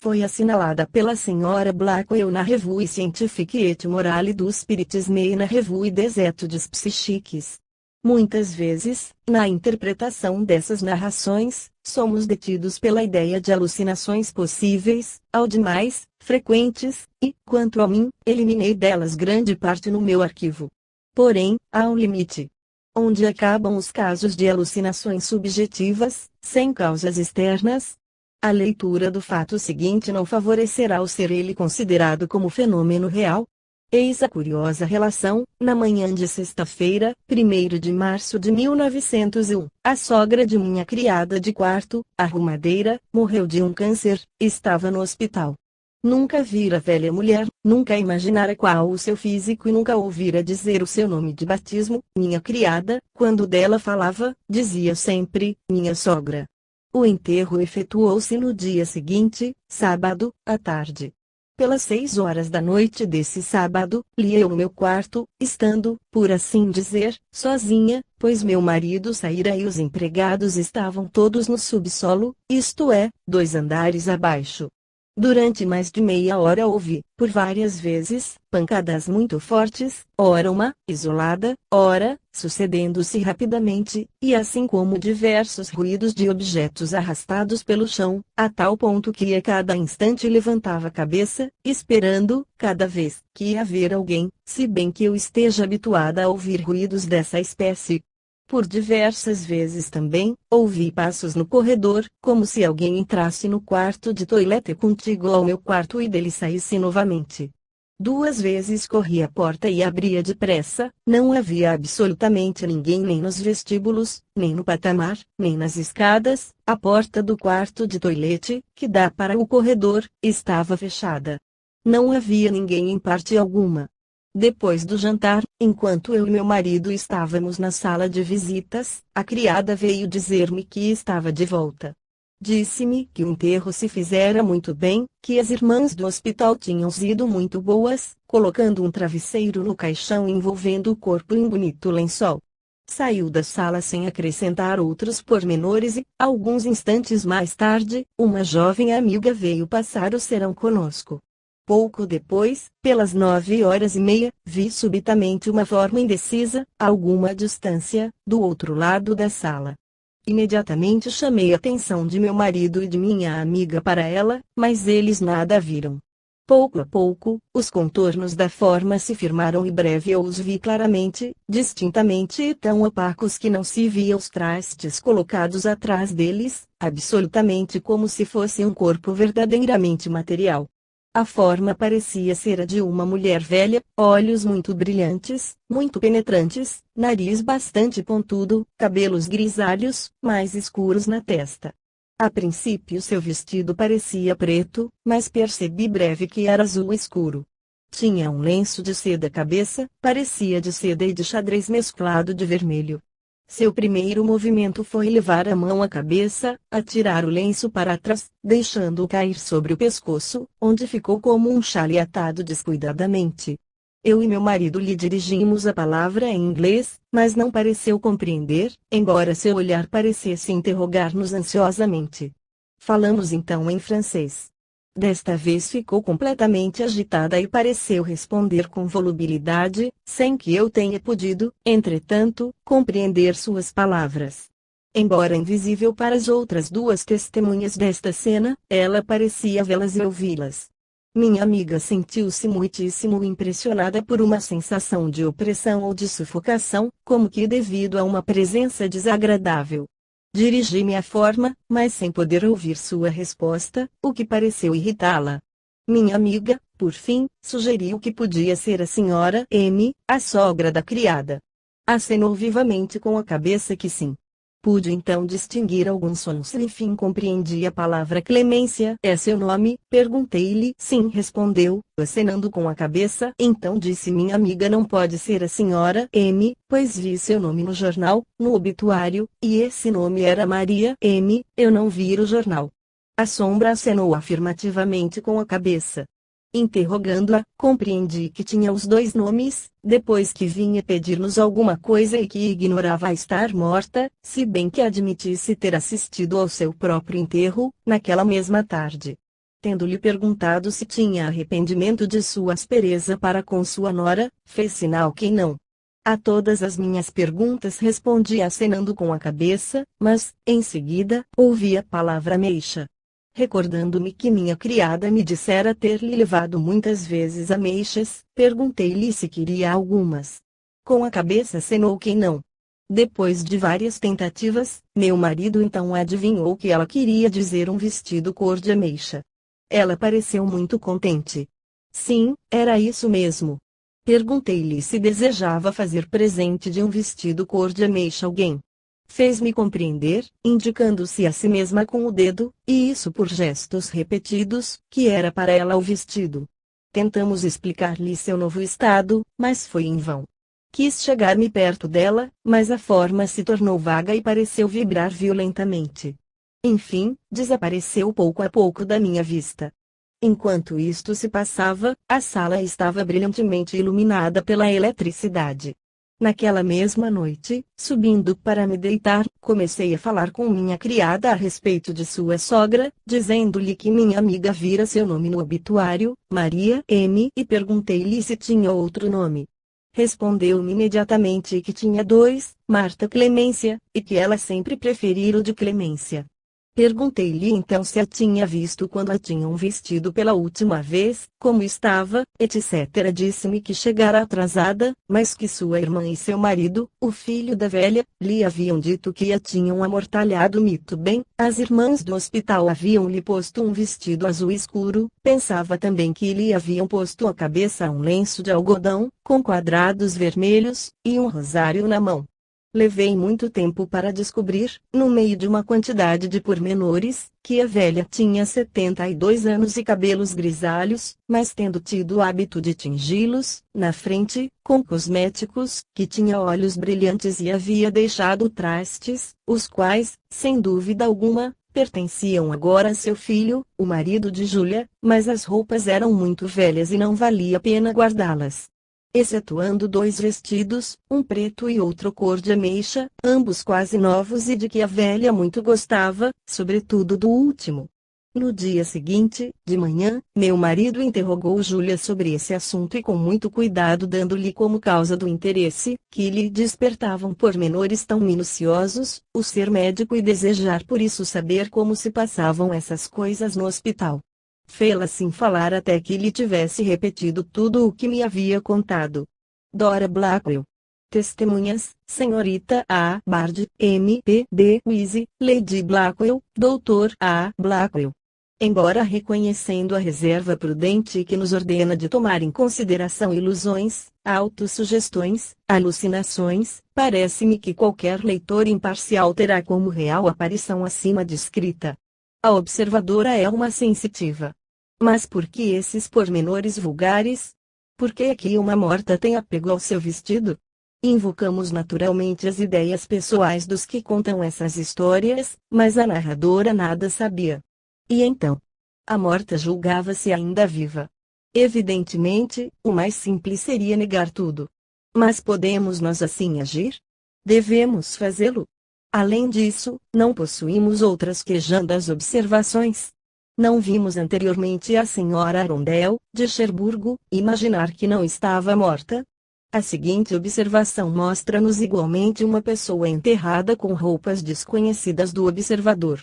foi assinalada pela Sra. Blackwell na Revue Scientifique et Morale du Spiritisme e na Revue des Études Psychiques. Muitas vezes, na interpretação dessas narrações, somos detidos pela ideia de alucinações possíveis, ao demais, frequentes, e, quanto a mim, eliminei delas grande parte no meu arquivo. Porém, há um limite. Onde acabam os casos de alucinações subjetivas, sem causas externas? A leitura do fato seguinte não favorecerá o ser ele considerado como fenômeno real. Eis a curiosa relação: na manhã de sexta-feira, 1º de março de 1901, a sogra de minha criada de quarto, arrumadeira, morreu de um câncer, estava no hospital. Nunca vira velha mulher, nunca imaginara qual o seu físico e nunca ouvira dizer o seu nome de batismo. Minha criada, quando dela falava, dizia sempre, minha sogra. O enterro efetuou-se no dia seguinte, sábado, à tarde. Pelas 6 horas da noite desse sábado, li eu no meu quarto, estando, por assim dizer, sozinha, pois meu marido saíra e os empregados estavam todos no subsolo, isto é, 2 andares abaixo. Durante mais de meia hora ouvi, por várias vezes, pancadas muito fortes, ora uma, isolada, ora, sucedendo-se rapidamente, e assim como diversos ruídos de objetos arrastados pelo chão, a tal ponto que a cada instante levantava a cabeça, esperando, cada vez, que ia haver alguém, se bem que eu esteja habituada a ouvir ruídos dessa espécie. Por diversas vezes também, ouvi passos no corredor, como se alguém entrasse no quarto de toilette contíguo ao meu quarto e dele saísse novamente. 2 vezes corri à porta e abria depressa, não havia absolutamente ninguém nem nos vestíbulos, nem no patamar, nem nas escadas, a porta do quarto de toilette, que dá para o corredor, estava fechada. Não havia ninguém em parte alguma. Depois do jantar, enquanto eu e meu marido estávamos na sala de visitas, a criada veio dizer-me que estava de volta. Disse-me que o enterro se fizera muito bem, que as irmãs do hospital tinham sido muito boas, colocando um travesseiro no caixão e envolvendo o corpo em bonito lençol. Saiu da sala sem acrescentar outros pormenores e, alguns instantes mais tarde, uma jovem amiga veio passar o serão conosco. Pouco depois, pelas 9h30, vi subitamente uma forma indecisa, a alguma distância, do outro lado da sala. Imediatamente chamei a atenção de meu marido e de minha amiga para ela, mas eles nada viram. Pouco a pouco, os contornos da forma se firmaram e breve eu os vi claramente, distintamente e tão opacos que não se via os trastes colocados atrás deles, absolutamente como se fosse um corpo verdadeiramente material. A forma parecia ser a de uma mulher velha, olhos muito brilhantes, muito penetrantes, nariz bastante pontudo, cabelos grisalhos, mais escuros na testa. A princípio seu vestido parecia preto, mas percebi breve que era azul escuro. Tinha um lenço de seda à cabeça, parecia de seda e de xadrez mesclado de vermelho. Seu primeiro movimento foi levar a mão à cabeça, atirar o lenço para trás, deixando-o cair sobre o pescoço, onde ficou como um xale atado descuidadamente. Eu e meu marido lhe dirigimos a palavra em inglês, mas não pareceu compreender, embora seu olhar parecesse interrogar-nos ansiosamente. Falamos então em francês. Desta vez ficou completamente agitada e pareceu responder com volubilidade, sem que eu tenha podido, entretanto, compreender suas palavras. Embora invisível para as outras 2 testemunhas desta cena, ela parecia vê-las e ouvi-las. Minha amiga sentiu-se muitíssimo impressionada por uma sensação de opressão ou de sufocação, como que devido a uma presença desagradável. Dirigi-me à forma, mas sem poder ouvir sua resposta, o que pareceu irritá-la. Minha amiga, por fim, sugeriu que podia ser a senhora M., a sogra da criada. Acenou vivamente com a cabeça que sim. Pude então distinguir alguns sons e enfim compreendi a palavra Clemência. É seu nome? Perguntei-lhe. Sim, respondeu, acenando com a cabeça. Então disse minha amiga, não pode ser a senhora M., pois vi seu nome no jornal, no obituário, e esse nome era Maria M., eu não vi o jornal. A sombra acenou afirmativamente com a cabeça. Interrogando-a, compreendi que tinha os 2 nomes, depois que vinha pedir-nos alguma coisa e que ignorava a estar morta, se bem que admitisse ter assistido ao seu próprio enterro, naquela mesma tarde. Tendo-lhe perguntado se tinha arrependimento de sua aspereza para com sua nora, fez sinal que não. A todas as minhas perguntas respondia acenando com a cabeça, mas, em seguida, ouvi a palavra ameixa. Recordando-me que minha criada me dissera ter-lhe levado muitas vezes ameixas, perguntei-lhe se queria algumas. Com a cabeça acenou que não. Depois de várias tentativas, meu marido então adivinhou que ela queria dizer um vestido cor de ameixa. Ela pareceu muito contente. Sim, era isso mesmo. Perguntei-lhe se desejava fazer presente de um vestido cor de ameixa a alguém. Fez-me compreender, indicando-se a si mesma com o dedo, e isso por gestos repetidos, que era para ela o vestido. Tentamos explicar-lhe seu novo estado, mas foi em vão. Quis chegar-me perto dela, mas a forma se tornou vaga e pareceu vibrar violentamente. Enfim, desapareceu pouco a pouco da minha vista. Enquanto isto se passava, a sala estava brilhantemente iluminada pela eletricidade. Naquela mesma noite, subindo para me deitar, comecei a falar com minha criada a respeito de sua sogra, dizendo-lhe que minha amiga vira seu nome no obituário, Maria M., e perguntei-lhe se tinha outro nome. Respondeu-me imediatamente que tinha dois, Marta Clemência, e que ela sempre preferira o de Clemência. Perguntei-lhe então se a tinha visto quando a tinham vestido pela última vez, como estava, etc. Disse-me que chegara atrasada, mas que sua irmã e seu marido, o filho da velha, lhe haviam dito que a tinham amortalhado muito bem. As irmãs do hospital haviam-lhe posto um vestido azul escuro, pensava também que lhe haviam posto à cabeça um lenço de algodão, com quadrados vermelhos, e um rosário na mão. Levei muito tempo para descobrir, no meio de uma quantidade de pormenores, que a velha tinha 72 anos e cabelos grisalhos, mas tendo tido o hábito de tingi-los, na frente, com cosméticos, que tinha olhos brilhantes e havia deixado trastes, os quais, sem dúvida alguma, pertenciam agora a seu filho, o marido de Júlia, mas as roupas eram muito velhas e não valia a pena guardá-las. Excetuando dois vestidos, um preto e outro cor de ameixa, ambos quase novos e de que a velha muito gostava, sobretudo do último. No dia seguinte, de manhã, meu marido interrogou Júlia sobre esse assunto e com muito cuidado dando-lhe como causa do interesse, que lhe despertavam pormenores tão minuciosos, o ser médico e desejar por isso saber como se passavam essas coisas no hospital. Fê-la assim falar até que lhe tivesse repetido tudo o que me havia contado. Dora Blackwell. Testemunhas: Senhorita A. Bard, M.P.D. Wise, Lady Blackwell, Dr. A. Blackwell. Embora reconhecendo a reserva prudente que nos ordena de tomar em consideração ilusões, autossugestões, alucinações, parece-me que qualquer leitor imparcial terá como real aparição acima descrita. A observadora é uma sensitiva. Mas por que esses pormenores vulgares? Por que aqui uma morta tem apego ao seu vestido? Invocamos naturalmente as ideias pessoais dos que contam essas histórias, mas a narradora nada sabia. E então? A morta julgava-se ainda viva. Evidentemente, o mais simples seria negar tudo. Mas podemos nós assim agir? Devemos fazê-lo? Além disso, não possuímos outras quejandas observações. Não vimos anteriormente a senhora Arundel, de Cherburgo, imaginar que não estava morta? A seguinte observação mostra-nos igualmente uma pessoa enterrada com roupas desconhecidas do observador.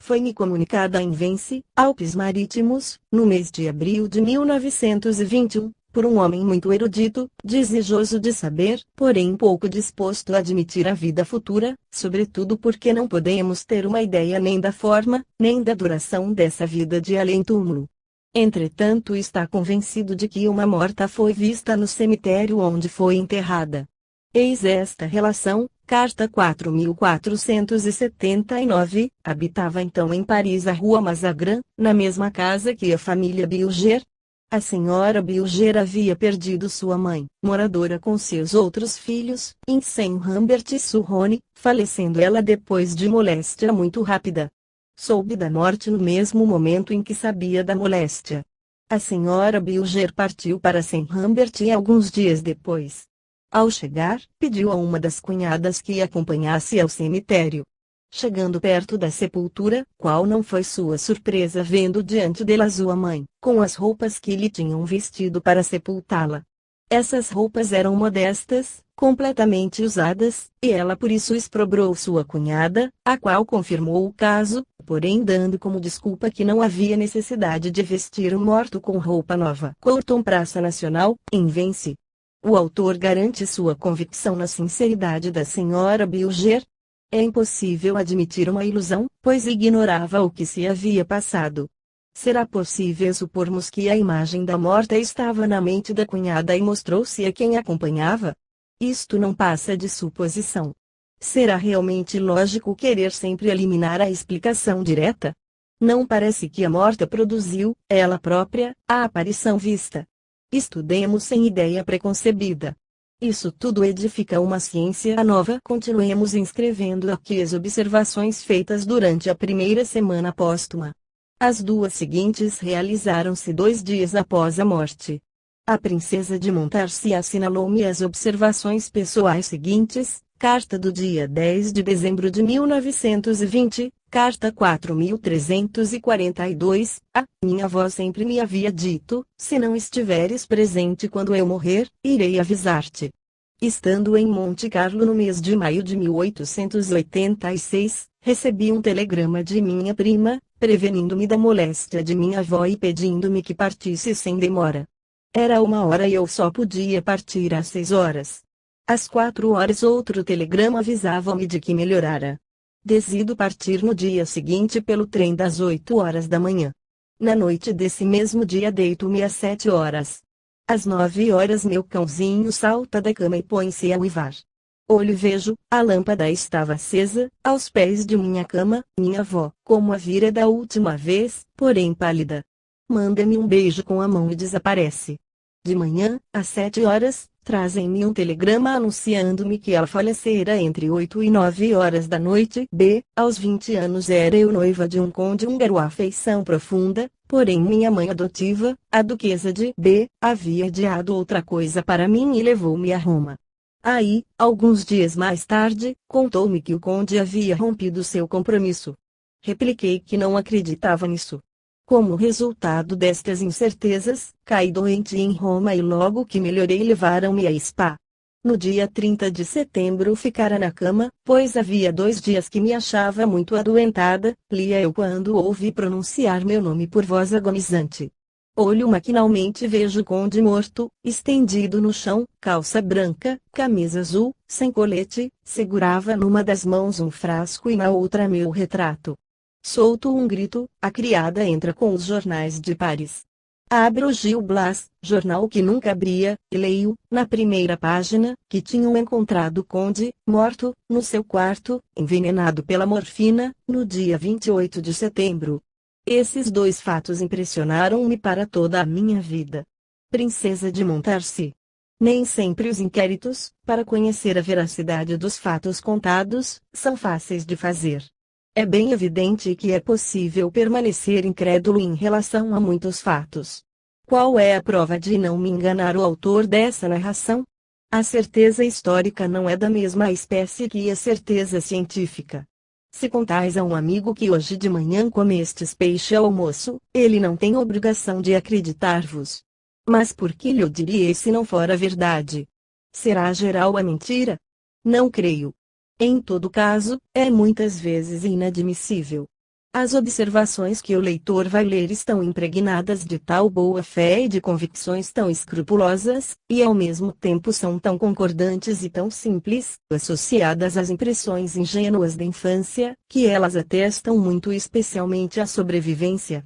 Foi-me comunicada em Vence, Alpes Marítimos, no mês de abril de 1921, por um homem muito erudito, desejoso de saber, porém pouco disposto a admitir a vida futura, sobretudo porque não podemos ter uma ideia nem da forma, nem da duração dessa vida de além-túmulo. Entretanto, está convencido de que uma morta foi vista no cemitério onde foi enterrada. Eis esta relação, carta 4479, habitava então em Paris a rua Mazagran, na mesma casa que a família Bilger. A senhora Bilger havia perdido sua mãe, moradora com seus outros filhos, em Saint-Rambert-sur-Rhône, falecendo ela depois de moléstia muito rápida. Soube da morte no mesmo momento em que sabia da moléstia. A senhora Bilger partiu para Saint-Rambert e alguns dias depois. Ao chegar, pediu a uma das cunhadas que a acompanhasse ao cemitério. Chegando perto da sepultura, qual não foi sua surpresa vendo diante dela sua mãe, com as roupas que lhe tinham vestido para sepultá-la. Essas roupas eram modestas, completamente usadas, e ela por isso exprobrou sua cunhada, a qual confirmou o caso, porém dando como desculpa que não havia necessidade de vestir o morto com roupa nova. Courton Praça Nacional, em Vence. O autor garante sua convicção na sinceridade da senhora Bilger. É impossível admitir uma ilusão, pois ignorava o que se havia passado. Será possível supormos que a imagem da morta estava na mente da cunhada e mostrou-se a quem acompanhava? Isto não passa de suposição. Será realmente lógico querer sempre eliminar a explicação direta? Não parece que a morta produziu, ela própria, a aparição vista. Estudemos sem ideia preconcebida. Isso tudo edifica uma ciência nova. Continuemos inscrevendo aqui as observações feitas durante a primeira semana póstuma. As duas seguintes realizaram-se 2 dias após a morte. A princesa de Montmorency assinalou-me as observações pessoais seguintes: carta do dia 10 de dezembro de 1920, carta 4342, minha avó sempre me havia dito, se não estiveres presente quando eu morrer, irei avisar-te. Estando em Monte Carlo no mês de maio de 1886, recebi um telegrama de minha prima, prevenindo-me da moléstia de minha avó e pedindo-me que partisse sem demora. Era 1h e eu só podia partir às 6h. Às 4h outro telegrama avisava-me de que melhorara. Decido partir no dia seguinte pelo trem das 8h da manhã. Na noite desse mesmo dia deito-me às 7h. Às 9h meu cãozinho salta da cama e põe-se a uivar. Olho e vejo, a lâmpada estava acesa, aos pés de minha cama, minha avó, como a vira da última vez, porém pálida. Manda-me um beijo com a mão e desaparece. De manhã, às 7h, trazem-me um telegrama anunciando-me que ela falecera entre 8 e 9h da noite. Aos 20 anos era eu noiva de um conde húngaro afeição profunda, porém minha mãe adotiva, a duquesa de havia adiado outra coisa para mim e levou-me a Roma. Aí, alguns dias mais tarde, contou-me que o conde havia rompido seu compromisso. Repliquei que não acreditava nisso. Como resultado destas incertezas, caí doente em Roma e logo que melhorei levaram-me a Spa. No dia 30 de setembro ficara na cama, pois havia 2 dias que me achava muito adoentada, lia eu quando ouvi pronunciar meu nome por voz agonizante. Olho maquinalmente e vejo o conde morto, estendido no chão, calça branca, camisa azul, sem colete, segurava numa das mãos um frasco e na outra meu retrato. Solto um grito, a criada entra com os jornais de Paris. Abro o Gil Blas, jornal que nunca abria, e leio, na primeira página, que tinham encontrado o conde, morto, no seu quarto, envenenado pela morfina, no dia 28 de setembro. Esses 2 fatos impressionaram-me para toda a minha vida. Princesa de Montmorency. Nem sempre os inquéritos, para conhecer a veracidade dos fatos contados, são fáceis de fazer. É bem evidente que é possível permanecer incrédulo em relação a muitos fatos. Qual é a prova de não me enganar o autor dessa narração? A certeza histórica não é da mesma espécie que a certeza científica. Se contais a um amigo que hoje de manhã comestes peixe ao almoço, ele não tem obrigação de acreditar-vos. Mas por que lhe o diria se não for a verdade? Será geral a mentira? Não creio. Em todo caso, é muitas vezes inadmissível. As observações que o leitor vai ler estão impregnadas de tal boa-fé e de convicções tão escrupulosas, e ao mesmo tempo são tão concordantes e tão simples, associadas às impressões ingênuas da infância, que elas atestam muito especialmente a sobrevivência.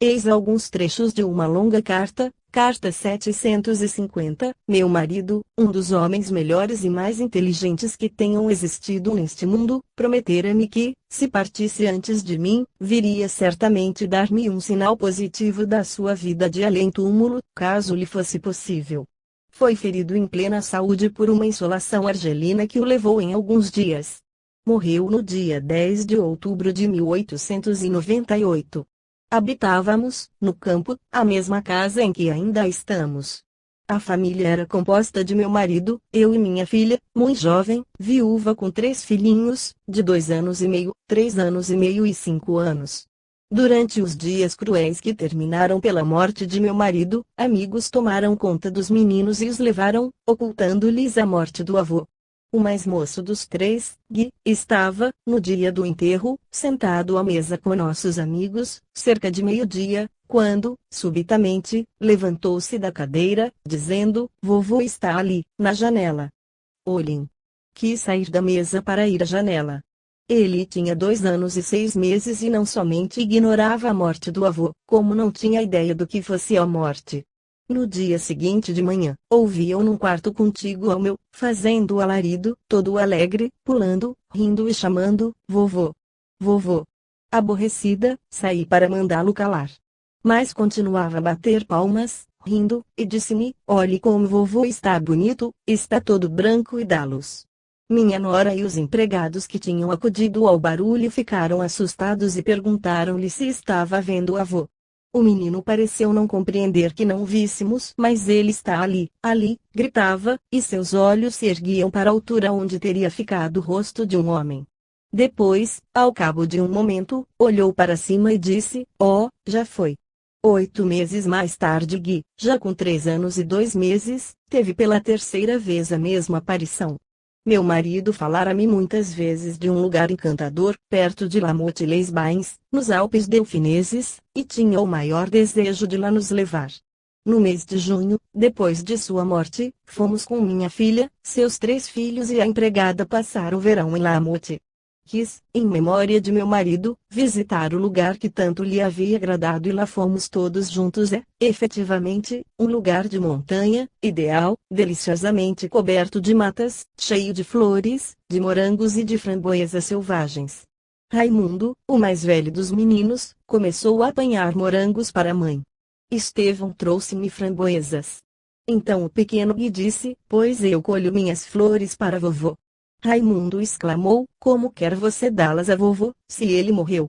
Eis alguns trechos de uma longa carta, carta 750, meu marido, um dos homens melhores e mais inteligentes que tenham existido neste mundo, prometera-me que, se partisse antes de mim, viria certamente dar-me um sinal positivo da sua vida de além-túmulo, caso lhe fosse possível. Foi ferido em plena saúde por uma insolação argelina que o levou em alguns dias. Morreu no dia 10 de outubro de 1898. Habitávamos, no campo, a mesma casa em que ainda estamos. A família era composta de meu marido, eu e minha filha, muito jovem, viúva com 3 filhinhos, de 2 anos e meio, 3 anos e meio e 5 anos. Durante os dias cruéis que terminaram pela morte de meu marido, amigos tomaram conta dos meninos e os levaram, ocultando-lhes a morte do avô. O mais moço dos 3, Gui, estava, no dia do enterro, sentado à mesa com nossos amigos, cerca de meio-dia, quando, subitamente, levantou-se da cadeira, dizendo: "Vovô está ali, na janela." Olhem. Quis sair da mesa para ir à janela. Ele tinha 2 anos e 6 meses e não somente ignorava a morte do avô, como não tinha ideia do que fosse a morte. No dia seguinte de manhã, ouvi-o num quarto contíguo ao meu, fazendo alarido, todo alegre, pulando, rindo e chamando: "Vovô! Vovô!" Aborrecida, saí para mandá-lo calar. Mas continuava a bater palmas, rindo, e disse-me: "Olhe como vovô está bonito, está todo branco e dá luz." Minha nora e os empregados que tinham acudido ao barulho ficaram assustados e perguntaram-lhe se estava vendo o avô. O menino pareceu não compreender que não víssemos, mas ele está ali, ali, gritava, e seus olhos se erguiam para a altura onde teria ficado o rosto de um homem. Depois, ao cabo de um momento, olhou para cima e disse: "Oh, já foi." 8 meses mais tarde, Gui, já com 3 anos e 2 meses, teve pela terceira vez a mesma aparição. Meu marido falara-me muitas vezes de um lugar encantador, perto de La Motte-les-Bains, nos Alpes Delfineses, e tinha o maior desejo de lá nos levar. No mês de junho, depois de sua morte, fomos com minha filha, seus 3 filhos e a empregada passar o verão em La Motte. Quis, em memória de meu marido, visitar o lugar que tanto lhe havia agradado e lá fomos todos juntos. É, efetivamente, um lugar de montanha, ideal, deliciosamente coberto de matas, cheio de flores, de morangos e de framboesas selvagens. Raimundo, o mais velho dos meninos, começou a apanhar morangos para a mãe. Estevão trouxe-me framboesas. Então o pequeno Gui disse: "Pois eu colho minhas flores para vovô." Raimundo exclamou: "Como quer você dá-las a vovô, se ele morreu?"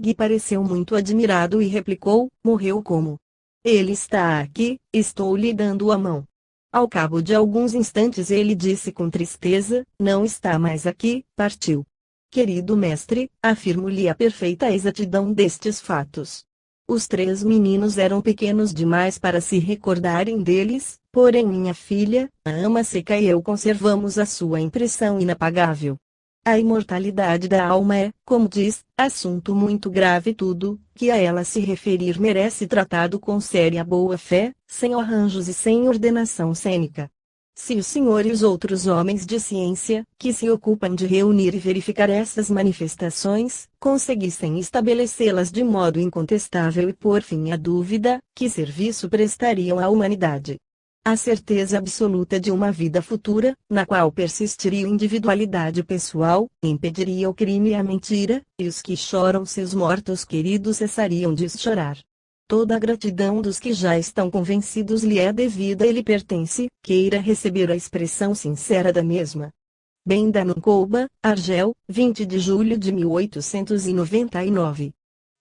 Gui pareceu muito admirado e replicou: "Morreu como? Ele está aqui, estou lhe dando a mão." Ao cabo de alguns instantes ele disse com tristeza: "Não está mais aqui, partiu." Querido mestre, afirmo-lhe a perfeita exatidão destes fatos. Os 3 meninos eram pequenos demais para se recordarem deles, porém minha filha, a ama seca e eu conservamos a sua impressão inapagável. A imortalidade da alma é, como diz, assunto muito grave, tudo que a ela se referir merece tratado com séria boa-fé, sem arranjos e sem ordenação cênica. Se o senhor e os outros homens de ciência, que se ocupam de reunir e verificar essas manifestações, conseguissem estabelecê-las de modo incontestável e pôr fim à dúvida, que serviço prestariam à humanidade? A certeza absoluta de uma vida futura, na qual persistiria a individualidade pessoal, impediria o crime e a mentira, e os que choram seus mortos queridos cessariam de chorar. Toda a gratidão dos que já estão convencidos lhe é devida e lhe pertence, queira receber a expressão sincera da mesma. Bendanucouba, Argel, 20 de julho de 1899.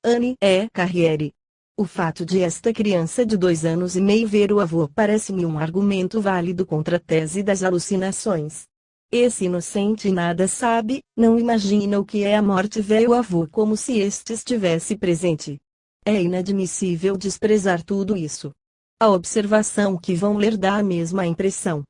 Anne E. Carriere. O fato de esta criança de 2 anos e meio ver o avô parece-me um argumento válido contra a tese das alucinações. Esse inocente nada sabe, não imagina o que é a morte, vê o avô como se este estivesse presente. É inadmissível desprezar tudo isso. A observação que vão ler dá a mesma impressão.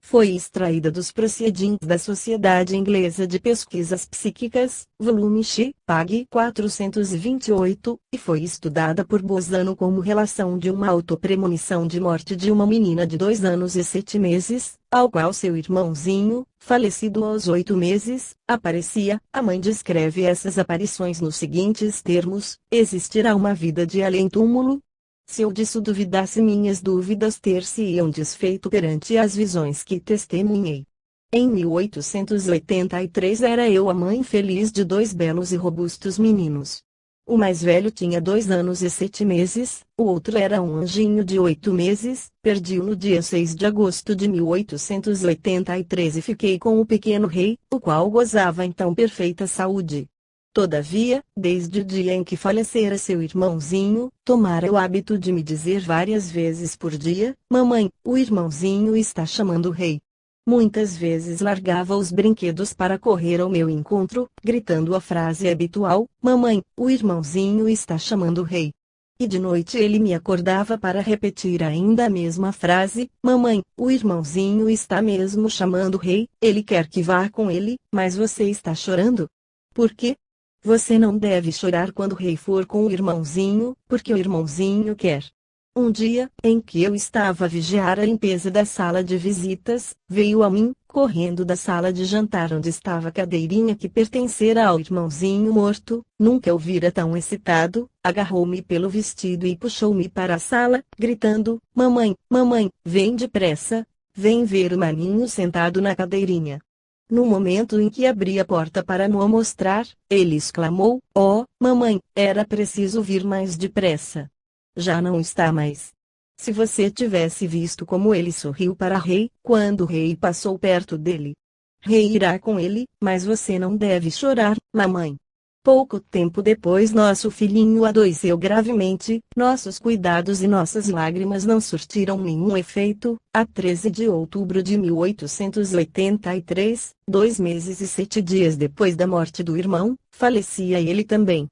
Foi extraída dos Proceedings da Sociedade Inglesa de Pesquisas Psíquicas, volume X, pag. 428, e foi estudada por Bosano como relação de uma autopremonição de morte de uma menina de 2 anos e 7 meses, ao qual seu irmãozinho, falecido aos 8 meses, aparecia. A mãe descreve essas aparições nos seguintes termos: "Existirá uma vida de além-túmulo? Se eu disso duvidasse, minhas dúvidas ter-se-iam desfeito perante as visões que testemunhei." Em 1883 era eu a mãe feliz de 2 belos e robustos meninos. O mais velho tinha 2 anos e 7 meses, o outro era um anjinho de 8 meses, perdi-o no dia 6 de agosto de 1883 e fiquei com o pequeno rei, o qual gozava então perfeita saúde. Todavia, desde o dia em que falecera seu irmãozinho, tomara o hábito de me dizer várias vezes por dia: mamãe, o irmãozinho está chamando o rei. Muitas vezes largava os brinquedos para correr ao meu encontro, gritando a frase habitual: mamãe, o irmãozinho está chamando o rei. E de noite ele me acordava para repetir ainda a mesma frase: mamãe, o irmãozinho está mesmo chamando o rei, ele quer que vá com ele, mas você está chorando? Por quê? Você não deve chorar quando o rei for com o irmãozinho, porque o irmãozinho quer. Um dia, em que eu estava a vigiar a limpeza da sala de visitas, veio a mim, correndo da sala de jantar onde estava a cadeirinha que pertencera ao irmãozinho morto, nunca o vira tão excitado, agarrou-me pelo vestido e puxou-me para a sala, gritando: mamãe, mamãe, vem depressa, vem ver o maninho sentado na cadeirinha. No momento em que abri a porta para me mostrar, ele exclamou: oh, mamãe, era preciso vir mais depressa. Já não está mais. Se você tivesse visto como ele sorriu para rei, quando o rei passou perto dele. Rei irá com ele, mas você não deve chorar, mamãe. Pouco tempo depois nosso filhinho adoeceu gravemente, nossos cuidados e nossas lágrimas não surtiram nenhum efeito. A 13 de outubro de 1883, 2 meses e 7 dias depois da morte do irmão, falecia ele também.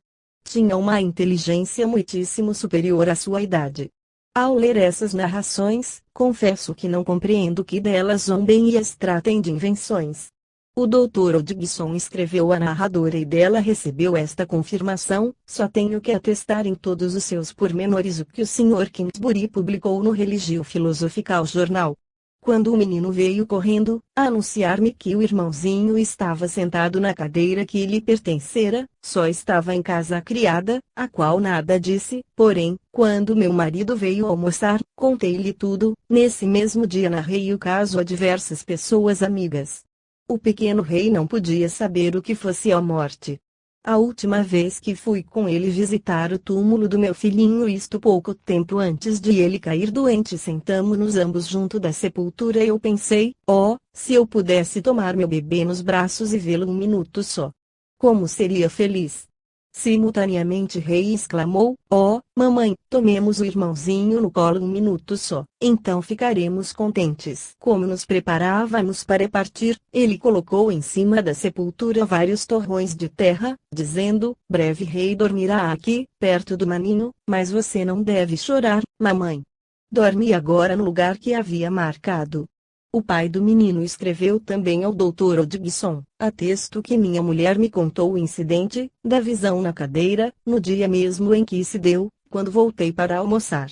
Tinha uma inteligência muitíssimo superior à sua idade. Ao ler essas narrações, confesso que não compreendo que delas zombem e as tratem de invenções. O Dr. Hodgson escreveu a narradora e dela recebeu esta confirmação: só tenho que atestar em todos os seus pormenores o que o Sr. Kingsbury publicou no Religio Philosophical Journal. Quando o menino veio correndo, a anunciar-me que o irmãozinho estava sentado na cadeira que lhe pertencera, só estava em casa a criada, a qual nada disse. Porém, quando meu marido veio almoçar, contei-lhe tudo. Nesse mesmo dia narrei o caso a diversas pessoas amigas. O pequeno rei não podia saber o que fosse a morte. A última vez que fui com ele visitar o túmulo do meu filhinho, isto pouco tempo antes de ele cair doente, sentamo-nos ambos junto da sepultura e eu pensei: oh, se eu pudesse tomar meu bebê nos braços e vê-lo um minuto só. Como seria feliz! Simultaneamente rei exclamou: oh, mamãe, tomemos o irmãozinho no colo um minuto só, então ficaremos contentes. Como nos preparávamos para partir, ele colocou em cima da sepultura vários torrões de terra, dizendo: breve rei dormirá aqui, perto do maninho, mas você não deve chorar, mamãe. Dorme agora no lugar que havia marcado. O pai do menino escreveu também ao Dr. Hodgson: atesto que minha mulher me contou o incidente da visão na cadeira, no dia mesmo em que se deu, quando voltei para almoçar.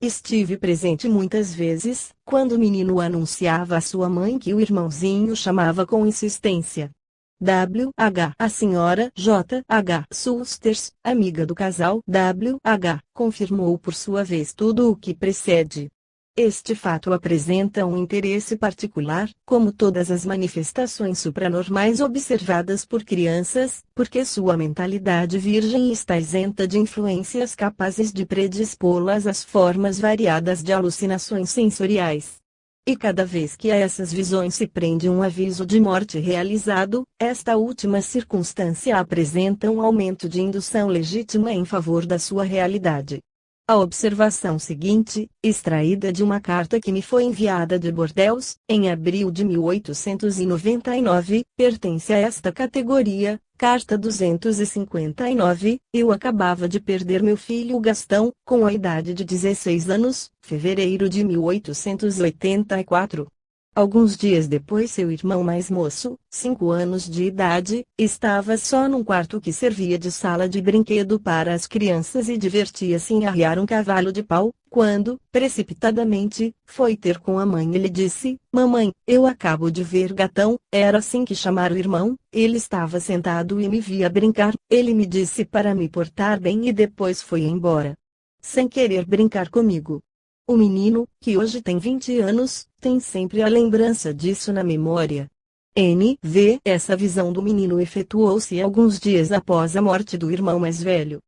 Estive presente muitas vezes, quando o menino anunciava à sua mãe que o irmãozinho chamava com insistência. W.H. A senhora J.H. Sulsters, amiga do casal W.H., confirmou por sua vez tudo o que precede. Este fato apresenta um interesse particular, como todas as manifestações supranormais observadas por crianças, porque sua mentalidade virgem está isenta de influências capazes de predispô-las às formas variadas de alucinações sensoriais. E cada vez que a essas visões se prende um aviso de morte realizado, esta última circunstância apresenta um aumento de indução legítima em favor da sua realidade. A observação seguinte, extraída de uma carta que me foi enviada de Bordeaux, em abril de 1899, pertence a esta categoria. Carta 259, eu acabava de perder meu filho Gastão, com a idade de 16 anos, fevereiro de 1884. Alguns dias depois seu irmão mais moço, 5 anos de idade, estava só num quarto que servia de sala de brinquedo para as crianças e divertia-se em arriar um cavalo de pau, quando, precipitadamente, foi ter com a mãe e lhe disse: mamãe, eu acabo de ver Gatão. Era assim que chamara o irmão. Ele estava sentado e me via brincar. Ele me disse para me portar bem e depois foi embora, sem querer brincar comigo. O menino, que hoje tem 20 anos, tem sempre a lembrança disso na memória. N.V. Essa visão do menino efetuou-se alguns dias após a morte do irmão mais velho.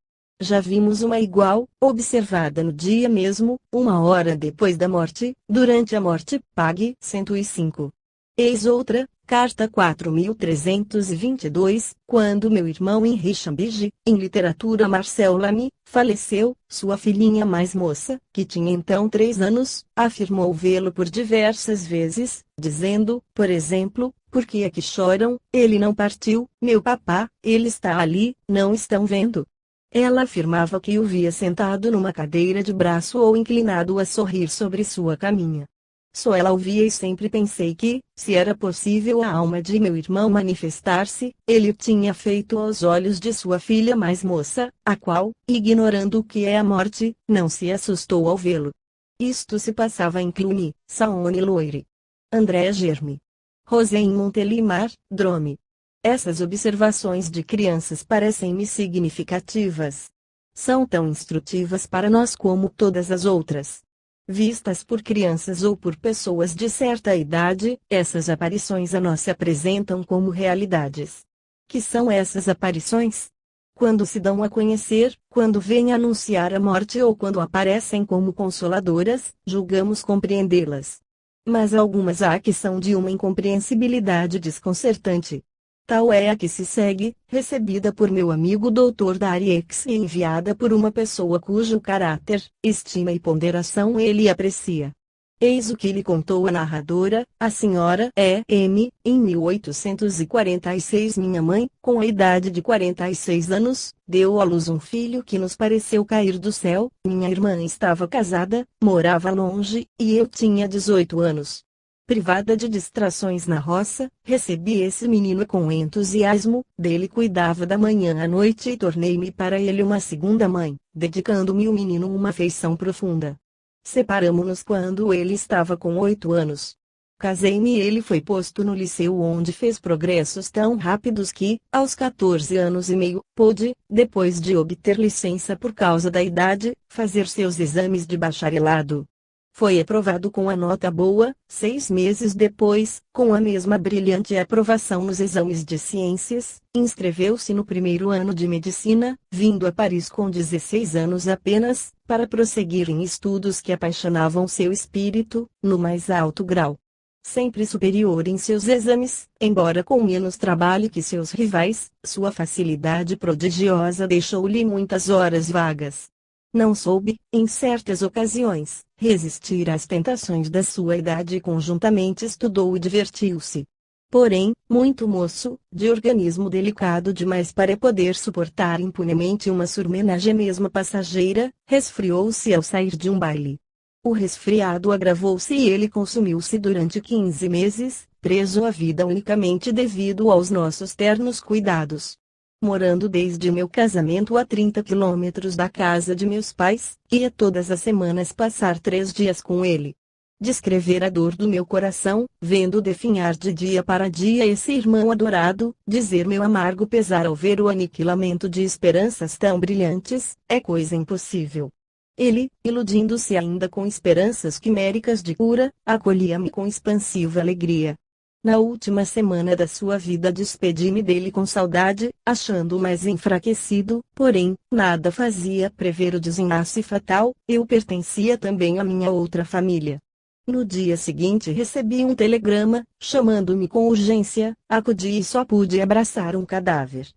Já vimos uma igual, observada no dia mesmo, 1 hora depois da morte, durante a morte. Pag. 105. Eis outra, Carta 4322, quando meu irmão Henri Chambige, em literatura Marcel Lamy, faleceu, sua filhinha mais moça, que tinha então 3 anos, afirmou vê-lo por diversas vezes, dizendo, por exemplo: por que é que choram? Ele não partiu, meu papá, ele está ali, não estão vendo? Ela afirmava que o via sentado numa cadeira de braço ou inclinado a sorrir sobre sua caminha. Só ela o via e sempre pensei que, se era possível a alma de meu irmão manifestar-se, ele o tinha feito aos olhos de sua filha mais moça, a qual, ignorando o que é a morte, não se assustou ao vê-lo. Isto se passava em Cluny, Saône-Loire. André Germe. Rosé em Montelimar, Drôme. Essas observações de crianças parecem-me significativas. São tão instrutivas para nós como todas as outras. Vistas por crianças ou por pessoas de certa idade, essas aparições a nós se apresentam como realidades. Que são essas aparições? Quando se dão a conhecer, quando vêm anunciar a morte ou quando aparecem como consoladoras, julgamos compreendê-las. Mas algumas há que são de uma incompreensibilidade desconcertante. Tal é a que se segue, recebida por meu amigo Dr. Dariex e enviada por uma pessoa cujo caráter, estima e ponderação ele aprecia. Eis o que lhe contou a narradora, a senhora E.M., em 1846. Minha mãe, com a idade de 46 anos, deu à luz um filho que nos pareceu cair do céu. Minha irmã estava casada, morava longe, e eu tinha 18 anos. Privada de distrações na roça, recebi esse menino com entusiasmo, dele cuidava da manhã à noite e tornei-me para ele uma segunda mãe, dedicando-me o menino uma afeição profunda. Separamo-nos quando ele estava com 8 anos. Casei-me e ele foi posto no liceu onde fez progressos tão rápidos que, aos 14 anos e meio, pôde, depois de obter licença por causa da idade, fazer seus exames de bacharelado. Foi aprovado com a nota boa. 6 meses depois, com a mesma brilhante aprovação nos exames de ciências, inscreveu-se no primeiro ano de medicina, vindo a Paris com 16 anos apenas, para prosseguir em estudos que apaixonavam seu espírito, no mais alto grau. Sempre superior em seus exames, embora com menos trabalho que seus rivais, sua facilidade prodigiosa deixou-lhe muitas horas vagas. Não soube, em certas ocasiões, resistir às tentações da sua idade e conjuntamente estudou e divertiu-se. Porém, muito moço, de organismo delicado demais para poder suportar impunemente uma surmenagem mesmo passageira, resfriou-se ao sair de um baile. O resfriado agravou-se e ele consumiu-se durante 15 meses, preso à vida unicamente devido aos nossos ternos cuidados. Morando desde meu casamento a 30 quilômetros da casa de meus pais, ia todas as semanas passar 3 dias com ele. Descrever a dor do meu coração, vendo definhar de dia para dia esse irmão adorado, dizer meu amargo pesar ao ver o aniquilamento de esperanças tão brilhantes, é coisa impossível. Ele, iludindo-se ainda com esperanças quiméricas de cura, acolhia-me com expansiva alegria. Na última semana da sua vida despedi-me dele com saudade, achando-o mais enfraquecido, porém, nada fazia prever o desenlace fatal. Eu pertencia também à minha outra família. No dia seguinte recebi um telegrama, chamando-me com urgência, acudi e só pude abraçar um cadáver.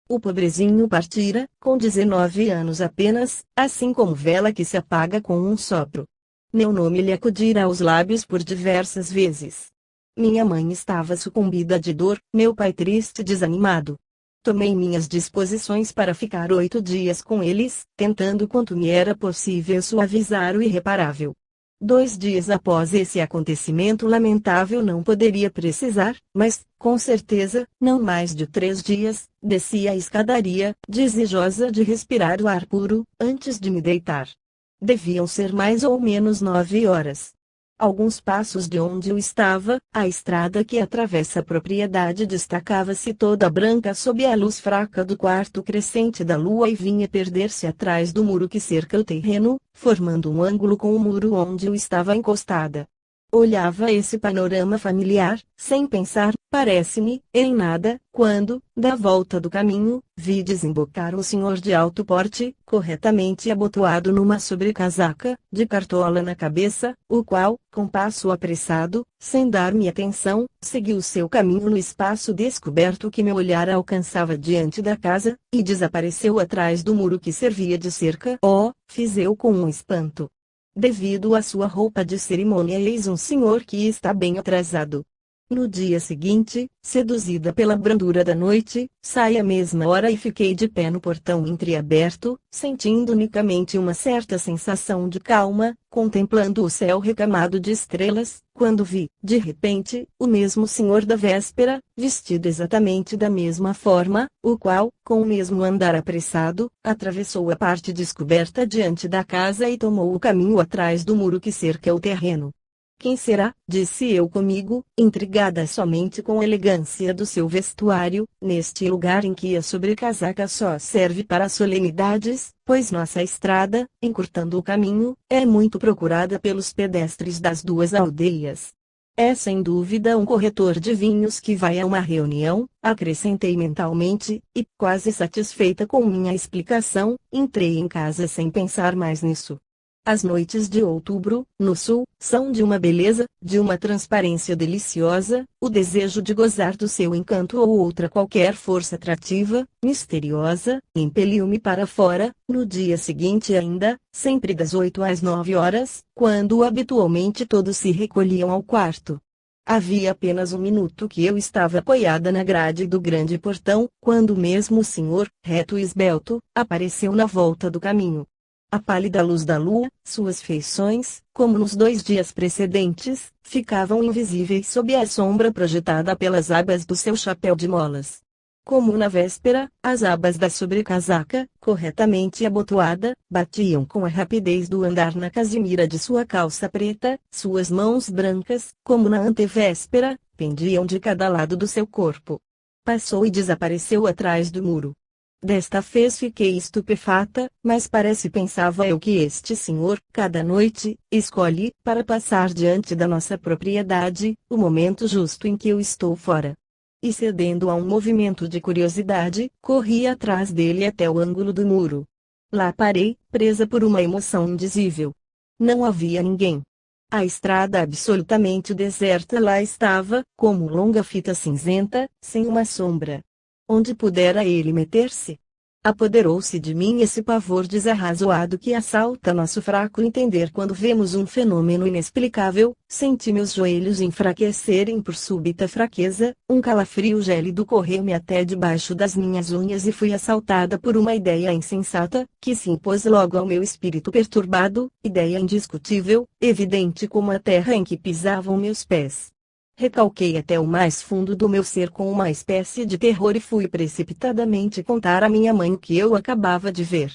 O pobrezinho partira, com 19 anos apenas, assim como vela que se apaga com um sopro. Meu nome lhe acudira aos lábios por diversas vezes. Minha mãe estava sucumbida de dor, meu pai triste e desanimado. Tomei minhas disposições para ficar 8 dias com eles, tentando quanto me era possível suavizar o irreparável. 2 dias após esse acontecimento lamentável não poderia precisar, mas, com certeza, não mais de 3 dias, desci a escadaria, desejosa de respirar o ar puro, antes de me deitar. Deviam ser mais ou menos 9 horas. Alguns passos de onde eu estava, a estrada que atravessa a propriedade destacava-se toda branca sob a luz fraca do quarto crescente da lua e vinha perder-se atrás do muro que cerca o terreno, formando um ângulo com o muro onde eu estava encostada. Olhava esse panorama familiar, sem pensar, parece-me, em nada, quando, da volta do caminho, vi desembocar um senhor de alto porte, corretamente abotoado numa sobrecasaca, de cartola na cabeça, o qual, com passo apressado, sem dar-me atenção, seguiu seu caminho no espaço descoberto que meu olhar alcançava diante da casa, e desapareceu atrás do muro que servia de cerca. Oh, fiz eu com um espanto. Devido à sua roupa de cerimônia, eis um senhor que está bem atrasado. No dia seguinte, seduzida pela brandura da noite, saí à mesma hora e fiquei de pé no portão entreaberto, sentindo unicamente uma certa sensação de calma, contemplando o céu recamado de estrelas, quando vi, de repente, o mesmo senhor da véspera, vestido exatamente da mesma forma, o qual, com o mesmo andar apressado, atravessou a parte descoberta diante da casa e tomou o caminho atrás do muro que cerca o terreno. Quem será? Disse eu comigo, intrigada somente com a elegância do seu vestuário, neste lugar em que a sobrecasaca só serve para solenidades, pois nossa estrada, encurtando o caminho, é muito procurada pelos pedestres das duas aldeias. É sem dúvida um corretor de vinhos que vai a uma reunião, acrescentei mentalmente, e, quase satisfeita com minha explicação, entrei em casa sem pensar mais nisso. As noites de outubro, no sul, são de uma beleza, de uma transparência deliciosa, o desejo de gozar do seu encanto ou outra qualquer força atrativa, misteriosa, impeliu-me para fora, no dia seguinte ainda, sempre das 8 às 9 horas, quando habitualmente todos se recolhiam ao quarto. Havia apenas um minuto que eu estava apoiada na grade do grande portão, quando mesmo o senhor, reto e esbelto, apareceu na volta do caminho. A pálida luz da lua, suas feições, como nos 2 dias precedentes, ficavam invisíveis sob a sombra projetada pelas abas do seu chapéu de molas. Como na véspera, as abas da sobrecasaca, corretamente abotoada, batiam com a rapidez do andar na casimira de sua calça preta, suas mãos brancas, como na antevéspera, pendiam de cada lado do seu corpo. Passou e desapareceu atrás do muro. Desta vez fiquei estupefata, mas parece pensava eu que este senhor, cada noite, escolhe, para passar diante da nossa propriedade, o momento justo em que eu estou fora. E cedendo a um movimento de curiosidade, corri atrás dele até o ângulo do muro. Lá parei, presa por uma emoção indizível. Não havia ninguém. A estrada absolutamente deserta lá estava, como longa fita cinzenta, sem uma sombra. Onde pudera ele meter-se? Apoderou-se de mim esse pavor desarrazoado que assalta nosso fraco entender quando vemos um fenômeno inexplicável. Senti meus joelhos enfraquecerem por súbita fraqueza, um calafrio gélido correu-me até debaixo das minhas unhas e fui assaltada por uma ideia insensata, que se impôs logo ao meu espírito perturbado, ideia indiscutível, evidente como a terra em que pisavam meus pés. Recalquei até o mais fundo do meu ser com uma espécie de terror e fui precipitadamente contar à minha mãe o que eu acabava de ver.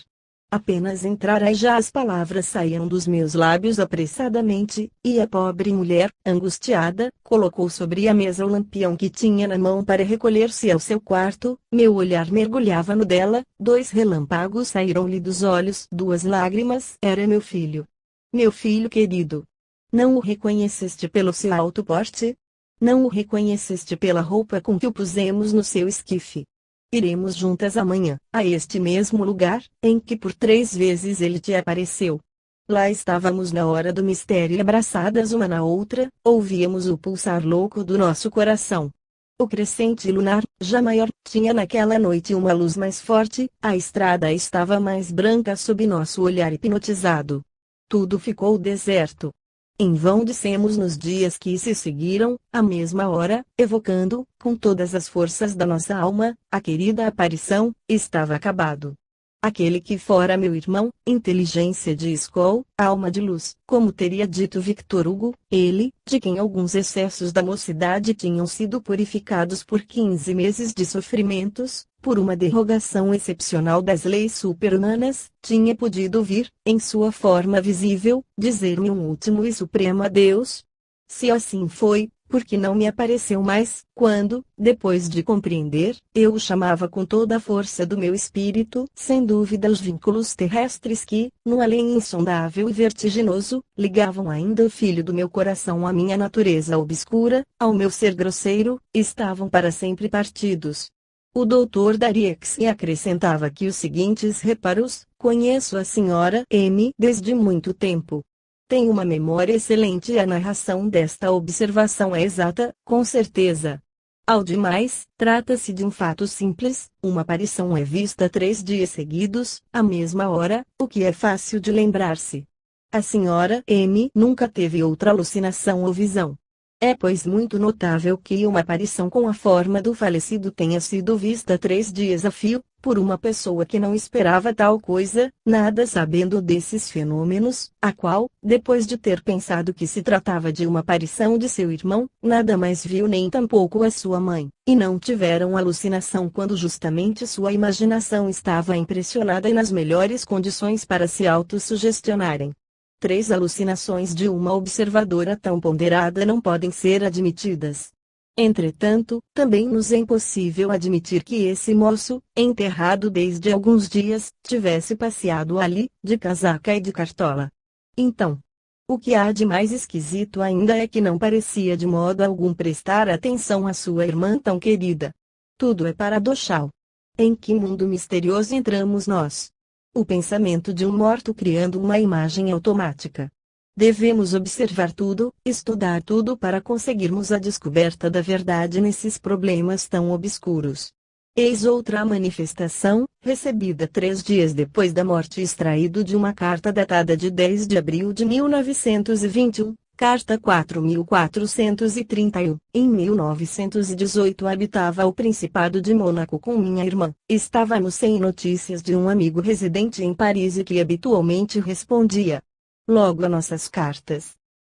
Apenas entrara e já as palavras saíam dos meus lábios apressadamente, e a pobre mulher, angustiada, colocou sobre a mesa o lampião que tinha na mão para recolher-se ao seu quarto. Meu olhar mergulhava no dela, 2 relâmpagos saíram-lhe dos olhos, 2 lágrimas. Era meu filho. Meu filho querido. Não o reconheceste pelo seu alto porte? Não o reconheceste pela roupa com que o pusemos no seu esquife. Iremos juntas amanhã, a este mesmo lugar, em que por 3 vezes ele te apareceu. Lá estávamos na hora do mistério abraçadas uma na outra, ouvíamos o pulsar louco do nosso coração. O crescente lunar, já maior, tinha naquela noite uma luz mais forte, a estrada estava mais branca sob nosso olhar hipnotizado. Tudo ficou deserto. Em vão dissemos nos dias que se seguiram, à mesma hora, evocando, com todas as forças da nossa alma, a querida aparição, estava acabado. Aquele que fora meu irmão, inteligência de escola, alma de luz, como teria dito Victor Hugo, ele, de quem alguns excessos da mocidade tinham sido purificados por 15 meses de sofrimentos, por uma derrogação excepcional das leis super-humanas, tinha podido vir, em sua forma visível, dizer-me um último e supremo adeus? Se assim foi, porque não me apareceu mais, quando, depois de compreender, eu o chamava com toda a força do meu espírito, sem dúvida os vínculos terrestres que, no além insondável e vertiginoso, ligavam ainda o filho do meu coração à minha natureza obscura, ao meu ser grosseiro, estavam para sempre partidos. O doutor Dariex acrescentava que os seguintes reparos: conheço a senhora M desde muito tempo. Tenho uma memória excelente e a narração desta observação é exata, com certeza. Ao demais, trata-se de um fato simples, uma aparição é vista 3 dias seguidos, à mesma hora, o que é fácil de lembrar-se. A senhora M nunca teve outra alucinação ou visão. É pois muito notável que uma aparição com a forma do falecido tenha sido vista 3 dias a fio, por uma pessoa que não esperava tal coisa, nada sabendo desses fenômenos, a qual, depois de ter pensado que se tratava de uma aparição de seu irmão, nada mais viu nem tampouco a sua mãe, e não tiveram alucinação quando justamente sua imaginação estava impressionada e nas melhores condições para se autossugestionarem. 3 alucinações de uma observadora tão ponderada não podem ser admitidas. Entretanto, também nos é impossível admitir que esse moço, enterrado desde alguns dias, tivesse passeado ali, de casaca e de cartola. Então, o que há de mais esquisito ainda é que não parecia de modo algum prestar atenção à sua irmã tão querida. Tudo é paradoxal. Em que mundo misterioso entramos nós? O pensamento de um morto criando uma imagem automática. Devemos observar tudo, estudar tudo para conseguirmos a descoberta da verdade nesses problemas tão obscuros. Eis outra manifestação, recebida 3 dias depois da morte, extraído de uma carta datada de 10 de abril de 1921. Carta 4431. Em 1918 habitava o Principado de Mônaco com minha irmã. Estávamos sem notícias de um amigo residente em Paris e que habitualmente respondia logo a nossas cartas.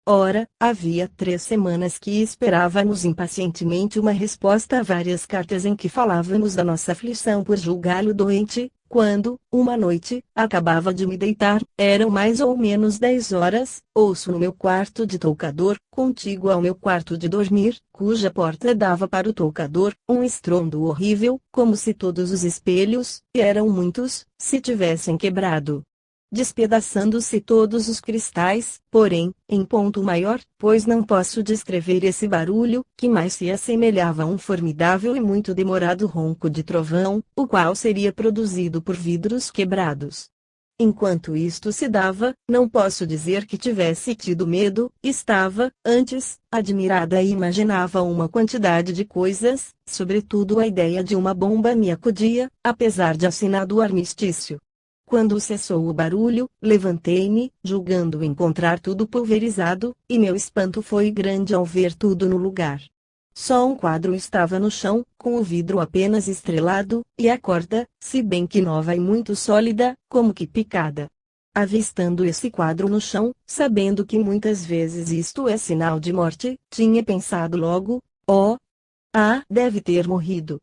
Ora, havia 3 semanas que esperávamos impacientemente uma resposta a várias cartas em que falávamos da nossa aflição por julgá-lo doente, quando, uma noite, acabava de me deitar, eram mais ou menos 10 horas, ouço no meu quarto de toucador, contíguo ao meu quarto de dormir, cuja porta dava para o toucador, um estrondo horrível, como se todos os espelhos, e eram muitos, se tivessem quebrado. Despedaçando-se todos os cristais, porém, em ponto maior, pois não posso descrever esse barulho, que mais se assemelhava a um formidável e muito demorado ronco de trovão, o qual seria produzido por vidros quebrados. Enquanto isto se dava, não posso dizer que tivesse tido medo, estava, antes, admirada e imaginava uma quantidade de coisas, sobretudo a ideia de uma bomba me acudia, apesar de assinado o armistício. Quando cessou o barulho, levantei-me, julgando encontrar tudo pulverizado, e meu espanto foi grande ao ver tudo no lugar. Só um quadro estava no chão, com o vidro apenas estrelado, e a corda, se bem que nova e muito sólida, como que picada. Avistando esse quadro no chão, sabendo que muitas vezes isto é sinal de morte, tinha pensado logo: deve ter morrido.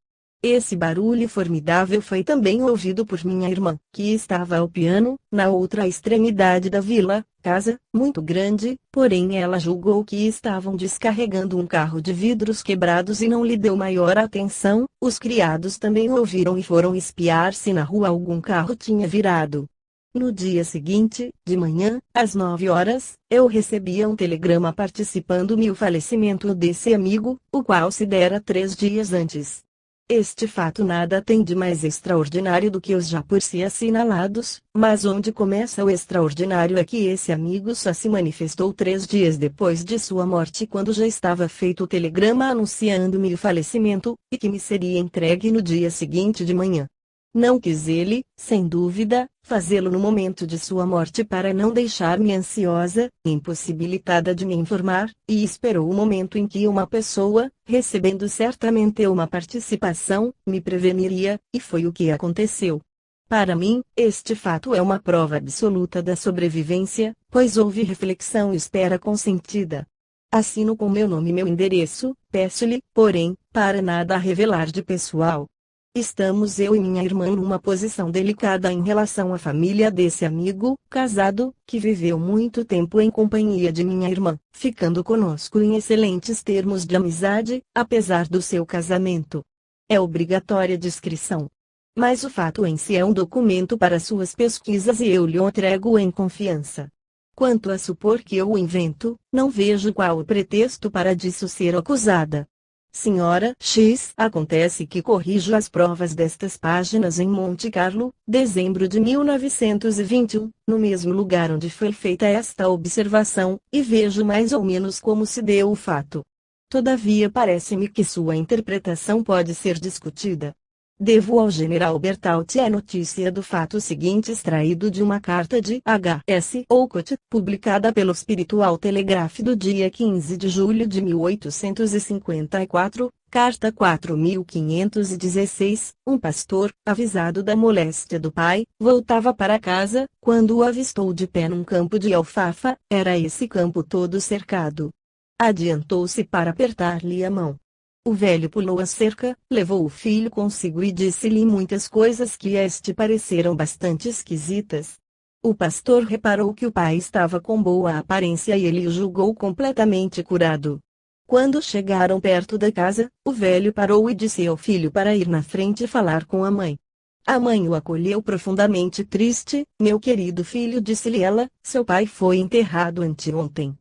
Esse barulho formidável foi também ouvido por minha irmã, que estava ao piano, na outra extremidade da vila, casa, muito grande, porém ela julgou que estavam descarregando um carro de vidros quebrados e não lhe deu maior atenção. Os criados também ouviram e foram espiar se na rua algum carro tinha virado. No dia seguinte, de manhã, às 9 horas, eu recebia um telegrama participando-me o falecimento desse amigo, o qual se dera 3 dias antes. Este fato nada tem de mais extraordinário do que os já por si assinalados, mas onde começa o extraordinário é que esse amigo só se manifestou 3 dias depois de sua morte, quando já estava feito o telegrama anunciando-me o falecimento, e que me seria entregue no dia seguinte de manhã. Não quis ele, sem dúvida, fazê-lo no momento de sua morte para não deixar-me ansiosa, impossibilitada de me informar, e esperou o momento em que uma pessoa, recebendo certamente uma participação, me preveniria, e foi o que aconteceu. Para mim, este fato é uma prova absoluta da sobrevivência, pois houve reflexão e espera consentida. Assino com meu nome e meu endereço, peço-lhe, porém, para nada a revelar de pessoal. Estamos eu e minha irmã numa posição delicada em relação à família desse amigo, casado, que viveu muito tempo em companhia de minha irmã, ficando conosco em excelentes termos de amizade, apesar do seu casamento. É obrigatória discrição. Mas o fato em si é um documento para suas pesquisas e eu lhe o entrego em confiança. Quanto a supor que eu o invento, não vejo qual o pretexto para disso ser acusada. Senhora X, acontece que corrijo as provas destas páginas em Monte Carlo, dezembro de 1921, no mesmo lugar onde foi feita esta observação, e vejo mais ou menos como se deu o fato. Todavia parece-me que sua interpretação pode ser discutida. Devo ao general Bertauti a notícia do fato seguinte extraído de uma carta de H.S. Olcott, publicada pelo Spiritual Telegraph do dia 15 de julho de 1854, carta 4516, um pastor, avisado da moléstia do pai, voltava para casa, quando o avistou de pé num campo de alfafa, era esse campo todo cercado. Adiantou-se para apertar-lhe a mão. O velho pulou a cerca, levou o filho consigo e disse-lhe muitas coisas que este pareceram bastante esquisitas. O pastor reparou que o pai estava com boa aparência e ele o julgou completamente curado. Quando chegaram perto da casa, o velho parou e disse ao filho para ir na frente falar com a mãe. A mãe o acolheu profundamente triste. Meu querido filho, disse-lhe ela, seu pai foi enterrado anteontem.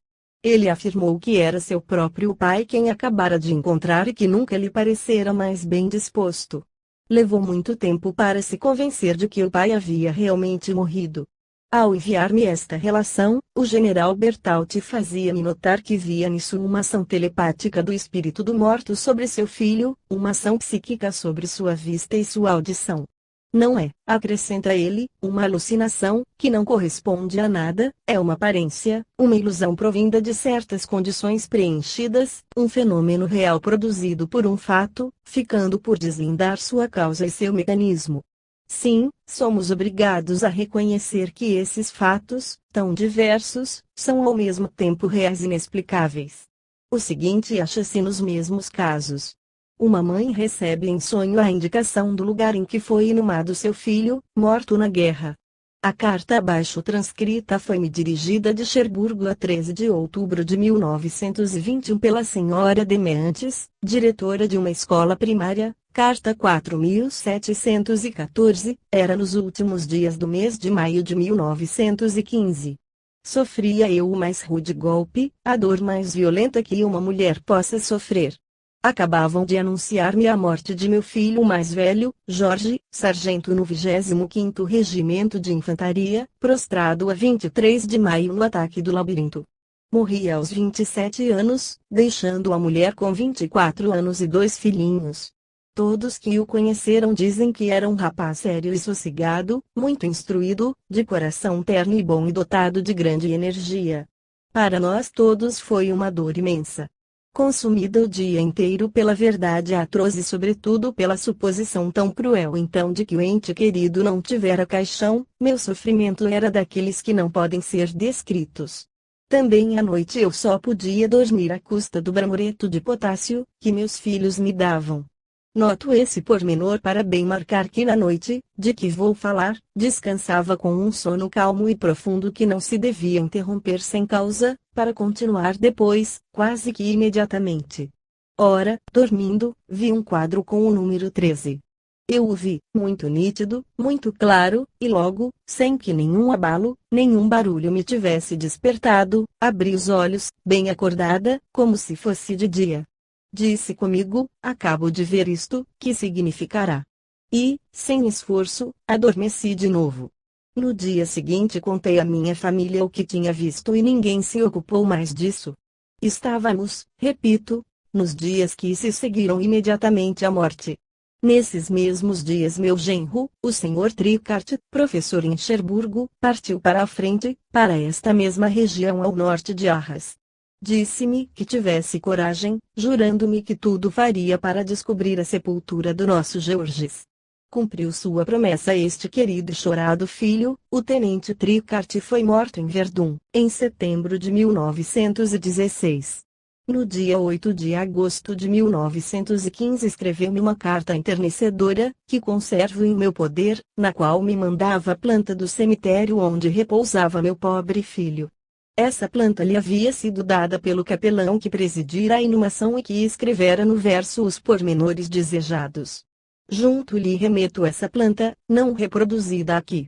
Ele afirmou que era seu próprio pai quem acabara de encontrar e que nunca lhe parecera mais bem disposto. Levou muito tempo para se convencer de que o pai havia realmente morrido. Ao enviar-me esta relação, o general Bertauti fazia-me notar que via nisso uma ação telepática do espírito do morto sobre seu filho, uma ação psíquica sobre sua vista e sua audição. Não é, acrescenta ele, uma alucinação, que não corresponde a nada, é uma aparência, uma ilusão provinda de certas condições preenchidas, um fenômeno real produzido por um fato, ficando por deslindar sua causa e seu mecanismo. Sim, somos obrigados a reconhecer que esses fatos, tão diversos, são ao mesmo tempo reais e inexplicáveis. O seguinte acha-se nos mesmos casos. Uma mãe recebe em sonho a indicação do lugar em que foi inumado seu filho, morto na guerra. A carta abaixo transcrita foi-me dirigida de Cherburgo a 13 de outubro de 1921 pela senhora Demeantes, diretora de uma escola primária, carta 4714, era nos últimos dias do mês de maio de 1915. Sofria eu o mais rude golpe, a dor mais violenta que uma mulher possa sofrer. Acabavam de anunciar-me a morte de meu filho mais velho, Jorge, sargento no 25º Regimento de Infantaria, prostrado a 23 de maio no ataque do Labirinto. Morria aos 27 anos, deixando a mulher com 24 anos e 2 filhinhos. Todos que o conheceram dizem que era um rapaz sério e sossegado, muito instruído, de coração terno e bom e dotado de grande energia. Para nós todos foi uma dor imensa. Consumida o dia inteiro pela verdade atroz e sobretudo pela suposição tão cruel então de que o ente querido não tivera caixão, meu sofrimento era daqueles que não podem ser descritos. Também à noite eu só podia dormir à custa do bramoreto de potássio, que meus filhos me davam. Noto esse pormenor para bem marcar que na noite, de que vou falar, descansava com um sono calmo e profundo que não se devia interromper sem causa, para continuar depois, quase que imediatamente. Ora, dormindo, vi um quadro com o número 13. Eu o vi, muito nítido, muito claro, e logo, sem que nenhum abalo, nenhum barulho me tivesse despertado, abri os olhos, bem acordada, como se fosse de dia. Disse comigo, acabo de ver isto, que significará? E, sem esforço, adormeci de novo. No dia seguinte contei à minha família o que tinha visto e ninguém se ocupou mais disso. Estávamos, repito, nos dias que se seguiram imediatamente à morte. Nesses mesmos dias meu genro, o Sr. Tricart, professor em Cherburgo, partiu para a frente, para esta mesma região ao norte de Arras. Disse-me que tivesse coragem, jurando-me que tudo faria para descobrir a sepultura do nosso Georges. Cumpriu sua promessa este querido e chorado filho, o tenente Tricart foi morto em Verdun, em setembro de 1916. No dia 8 de agosto de 1915 escreveu-me uma carta enternecedora, que conservo em meu poder, na qual me mandava a planta do cemitério onde repousava meu pobre filho. Essa planta lhe havia sido dada pelo capelão que presidira a inumação e que escrevera no verso os pormenores desejados. Junto lhe remeto essa planta, não reproduzida aqui.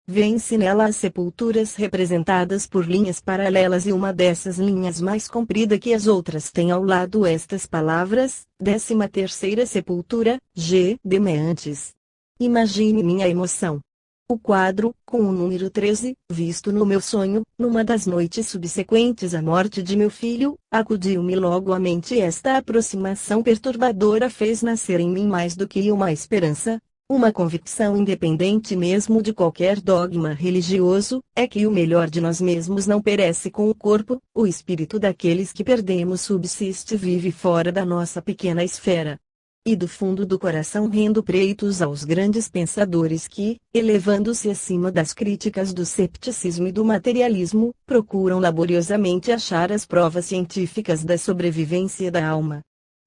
Vê-se nela as sepulturas representadas por linhas paralelas e uma dessas linhas mais comprida que as outras tem ao lado estas palavras: 13ª sepultura, G. Demeantes. Imagine minha emoção. O quadro, com o número 13, visto no meu sonho, numa das noites subsequentes à morte de meu filho, acudiu-me logo à mente. Esta aproximação perturbadora fez nascer em mim mais do que uma esperança, uma convicção independente mesmo de qualquer dogma religioso, é que o melhor de nós mesmos não perece com o corpo, o espírito daqueles que perdemos subsiste e vive fora da nossa pequena esfera. E do fundo do coração rendo preitos aos grandes pensadores que, elevando-se acima das críticas do cepticismo e do materialismo, procuram laboriosamente achar as provas científicas da sobrevivência da alma.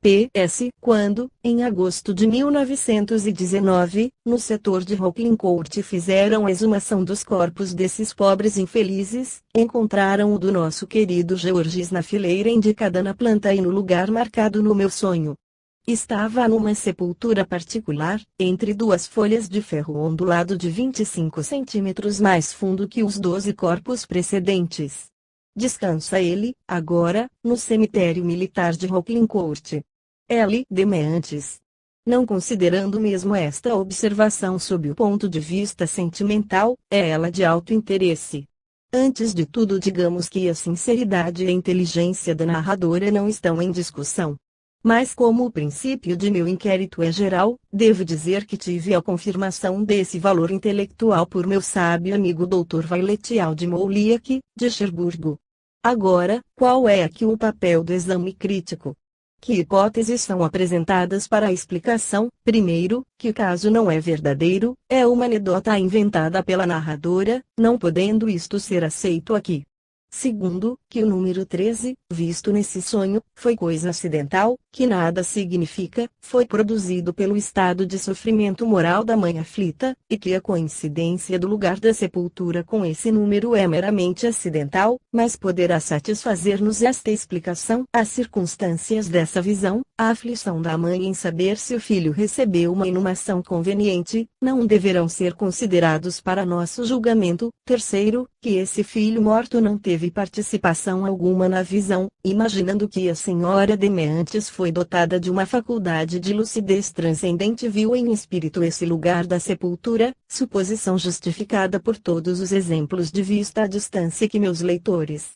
P.S. Quando, em agosto de 1919, no setor de Rockland Court fizeram a exumação dos corpos desses pobres infelizes, encontraram o do nosso querido Georges na fileira indicada na planta e no lugar marcado no meu sonho. Estava numa sepultura particular, entre duas folhas de ferro ondulado de 25 centímetros mais fundo que os 12 corpos precedentes. Descansa ele, agora, no cemitério militar de Rockland Court. L. Demeantes. Não considerando mesmo esta observação sob o ponto de vista sentimental, é ela de alto interesse. Antes de tudo, digamos que a sinceridade e a inteligência da narradora não estão em discussão. Mas como o princípio de meu inquérito é geral, devo dizer que tive a confirmação desse valor intelectual por meu sábio amigo Dr. Vailetial de Mouliac, de Cherburgo. Agora, qual é aqui o papel do exame crítico? Que hipóteses são apresentadas para a explicação? Primeiro, que o caso não é verdadeiro, é uma anedota inventada pela narradora, não podendo isto ser aceito aqui. Segundo, que o número 13, visto nesse sonho, foi coisa acidental, que nada significa, foi produzido pelo estado de sofrimento moral da mãe aflita, e que a coincidência do lugar da sepultura com esse número é meramente acidental, mas poderá satisfazer-nos esta explicação. As circunstâncias dessa visão, a aflição da mãe em saber se o filho recebeu uma inumação conveniente, não deverão ser considerados para nosso julgamento. Terceiro, que esse filho morto não teve participação alguma na visão, imaginando que a senhora Demeantes foi dotada de uma faculdade de lucidez transcendente, viu em espírito esse lugar da sepultura, suposição justificada por todos os exemplos de vista à distância que meus leitores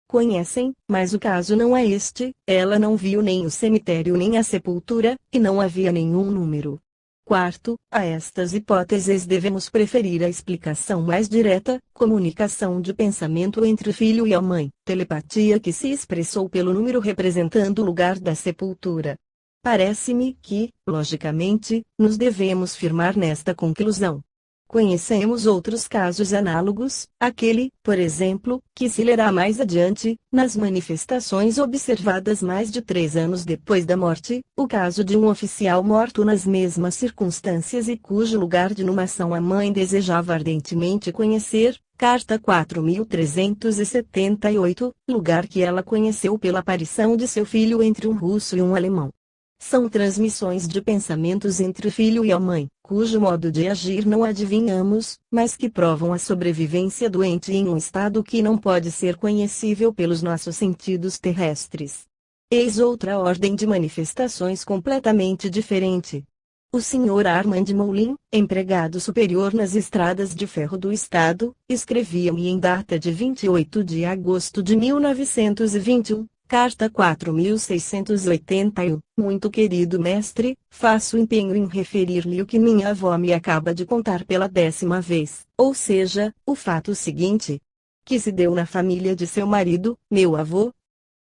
conhecem, mas o caso não é este, ela não viu nem o cemitério nem a sepultura, e não havia nenhum número. Quarto, a estas hipóteses devemos preferir a explicação mais direta, comunicação de pensamento entre o filho e a mãe, telepatia que se expressou pelo número representando o lugar da sepultura. Parece-me que, logicamente, nos devemos firmar nesta conclusão. Conhecemos outros casos análogos, aquele, por exemplo, que se lerá mais adiante, nas manifestações observadas mais de 3 anos depois da morte, o caso de um oficial morto nas mesmas circunstâncias e cujo lugar de inumação a mãe desejava ardentemente conhecer, carta 4378, lugar que ela conheceu pela aparição de seu filho entre um russo e um alemão. São transmissões de pensamentos entre o filho e a mãe, cujo modo de agir não adivinhamos, mas que provam a sobrevivência doente em um estado que não pode ser conhecível pelos nossos sentidos terrestres. Eis outra ordem de manifestações completamente diferente. O Sr. Armand Moulin, empregado superior nas estradas de ferro do estado, escrevia-me em data de 28 de agosto de 1921. Carta 4681. Muito querido mestre, faço empenho em referir-lhe o que minha avó me acaba de contar pela 10ª vez, ou seja, o fato seguinte: que se deu na família de seu marido, meu avô.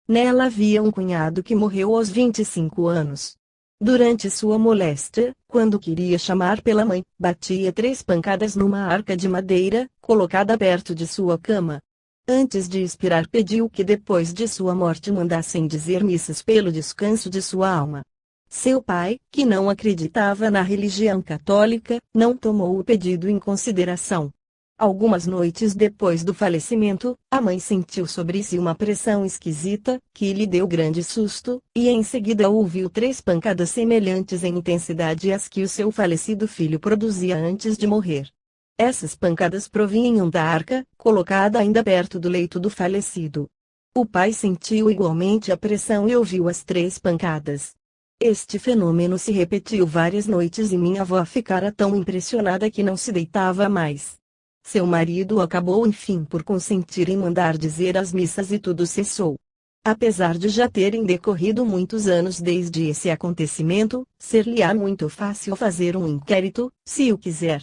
Nela havia um cunhado que morreu aos 25 anos. Durante sua moléstia, quando queria chamar pela mãe, batia 3 pancadas numa arca de madeira, colocada perto de sua cama. Antes de expirar, pediu que depois de sua morte mandassem dizer missas pelo descanso de sua alma. Seu pai, que não acreditava na religião católica, não tomou o pedido em consideração. Algumas noites depois do falecimento, a mãe sentiu sobre si uma pressão esquisita, que lhe deu grande susto, e em seguida ouviu 3 pancadas semelhantes em intensidade às que o seu falecido filho produzia antes de morrer. Essas pancadas provinham da arca, colocada ainda perto do leito do falecido. O pai sentiu igualmente a pressão e ouviu as 3 pancadas. Este fenômeno se repetiu várias noites e minha avó ficara tão impressionada que não se deitava mais. Seu marido acabou enfim por consentir em mandar dizer as missas e tudo cessou. Apesar de já terem decorrido muitos anos desde esse acontecimento, ser-lhe-á muito fácil fazer um inquérito, se o quiser.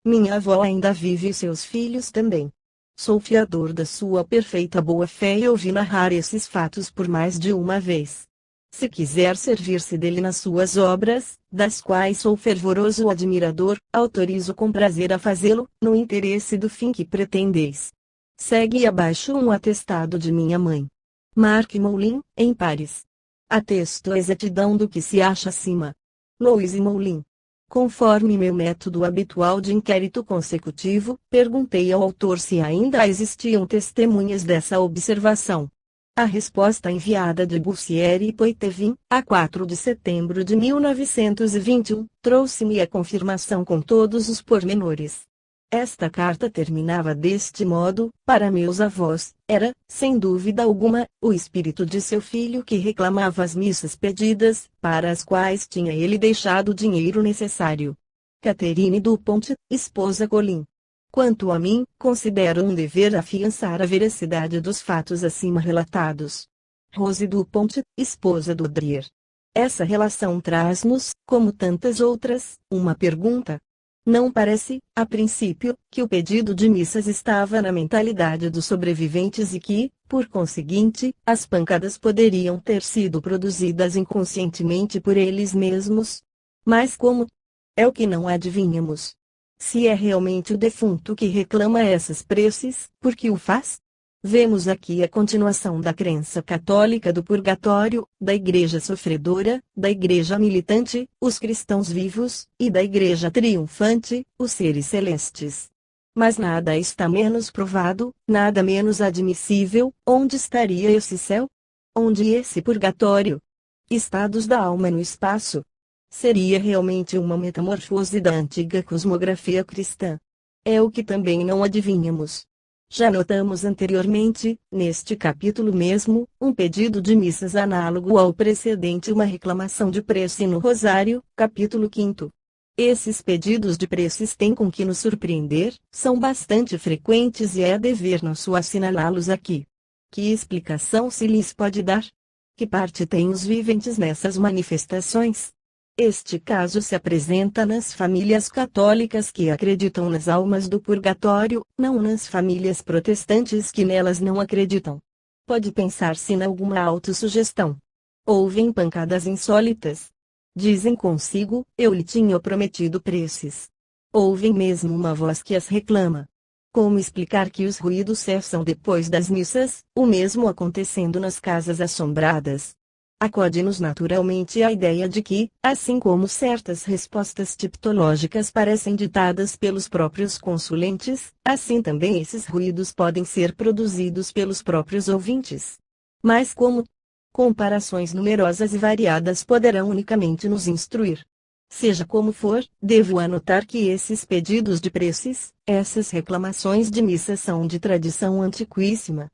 Minha avó ainda vive e seus filhos também. Sou fiador da sua perfeita boa-fé e ouvi narrar esses fatos por mais de uma vez. Se quiser servir-se dele nas suas obras, das quais sou fervoroso admirador, autorizo com prazer a fazê-lo, no interesse do fim que pretendeis. Segue abaixo um atestado de minha mãe. Marc Moulin, em Paris. Atesto a exatidão do que se acha acima. Louise Moulin. Conforme meu método habitual de inquérito consecutivo, perguntei ao autor se ainda existiam testemunhas dessa observação. A resposta enviada de Bussière e Poitevin, a 4 de setembro de 1921, trouxe-me a confirmação com todos os pormenores. Esta carta terminava deste modo: para meus avós, era, sem dúvida alguma, o espírito de seu filho que reclamava as missas pedidas, para as quais tinha ele deixado o dinheiro necessário. Catherine Dupont, esposa Colin. Quanto a mim, considero um dever afiançar a veracidade dos fatos acima relatados. Rose Dupont, esposa do Drier. Essa relação traz-nos, como tantas outras, uma pergunta. Não parece, a princípio, que o pedido de missas estava na mentalidade dos sobreviventes e que, por conseguinte, as pancadas poderiam ter sido produzidas inconscientemente por eles mesmos? Mas como? É o que não adivinhamos. Se é realmente o defunto que reclama essas preces, por que o faz? Vemos aqui a continuação da crença católica do purgatório, da igreja sofredora, da igreja militante, os cristãos vivos, e da igreja triunfante, os seres celestes. Mas nada está menos provado, nada menos admissível. Onde estaria esse céu? Onde esse purgatório? Estados da alma no espaço. Seria realmente uma metamorfose da antiga cosmografia cristã. É o que também não adivinhamos. Já notamos anteriormente, neste capítulo mesmo, um pedido de missas análogo ao precedente, uma reclamação de prece no Rosário, capítulo 5. Esses pedidos de preces têm com que nos surpreender, são bastante frequentes e é dever nosso assinalá-los aqui. Que explicação se lhes pode dar? Que parte têm os viventes nessas manifestações? Este caso se apresenta nas famílias católicas que acreditam nas almas do purgatório, não nas famílias protestantes que nelas não acreditam. Pode pensar-se em alguma autossugestão. Ouvem pancadas insólitas. Dizem consigo: eu lhe tinha prometido preces. Ouvem mesmo uma voz que as reclama. Como explicar que os ruídos cessam depois das missas, o mesmo acontecendo nas casas assombradas? Acode-nos naturalmente a ideia de que, assim como certas respostas tipológicas parecem ditadas pelos próprios consulentes, assim também esses ruídos podem ser produzidos pelos próprios ouvintes. Mas como? Comparações numerosas e variadas poderão unicamente nos instruir. Seja como for, devo anotar que esses pedidos de preces, essas reclamações de missa são de tradição antiquíssima.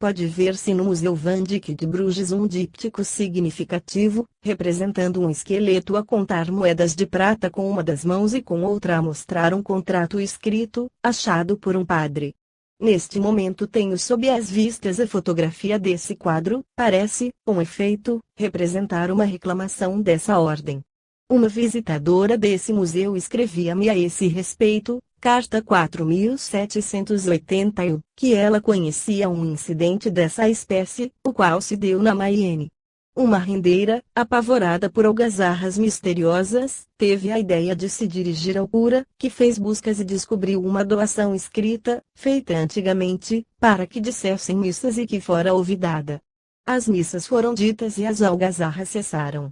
Pode ver-se no Museu Van Dyck de Bruges um díptico significativo, representando um esqueleto a contar moedas de prata com uma das mãos e com outra a mostrar um contrato escrito, achado por um padre. Neste momento tenho sob as vistas a fotografia desse quadro, parece, com efeito, representar uma reclamação dessa ordem. Uma visitadora desse museu escrevia-me a esse respeito, carta 4781, que ela conhecia um incidente dessa espécie, o qual se deu na Mayenne. Uma rendeira, apavorada por algazarras misteriosas, teve a ideia de se dirigir ao cura, que fez buscas e descobriu uma doação escrita, feita antigamente, para que dissessem missas e que fora olvidada. As missas foram ditas e as algazarras cessaram.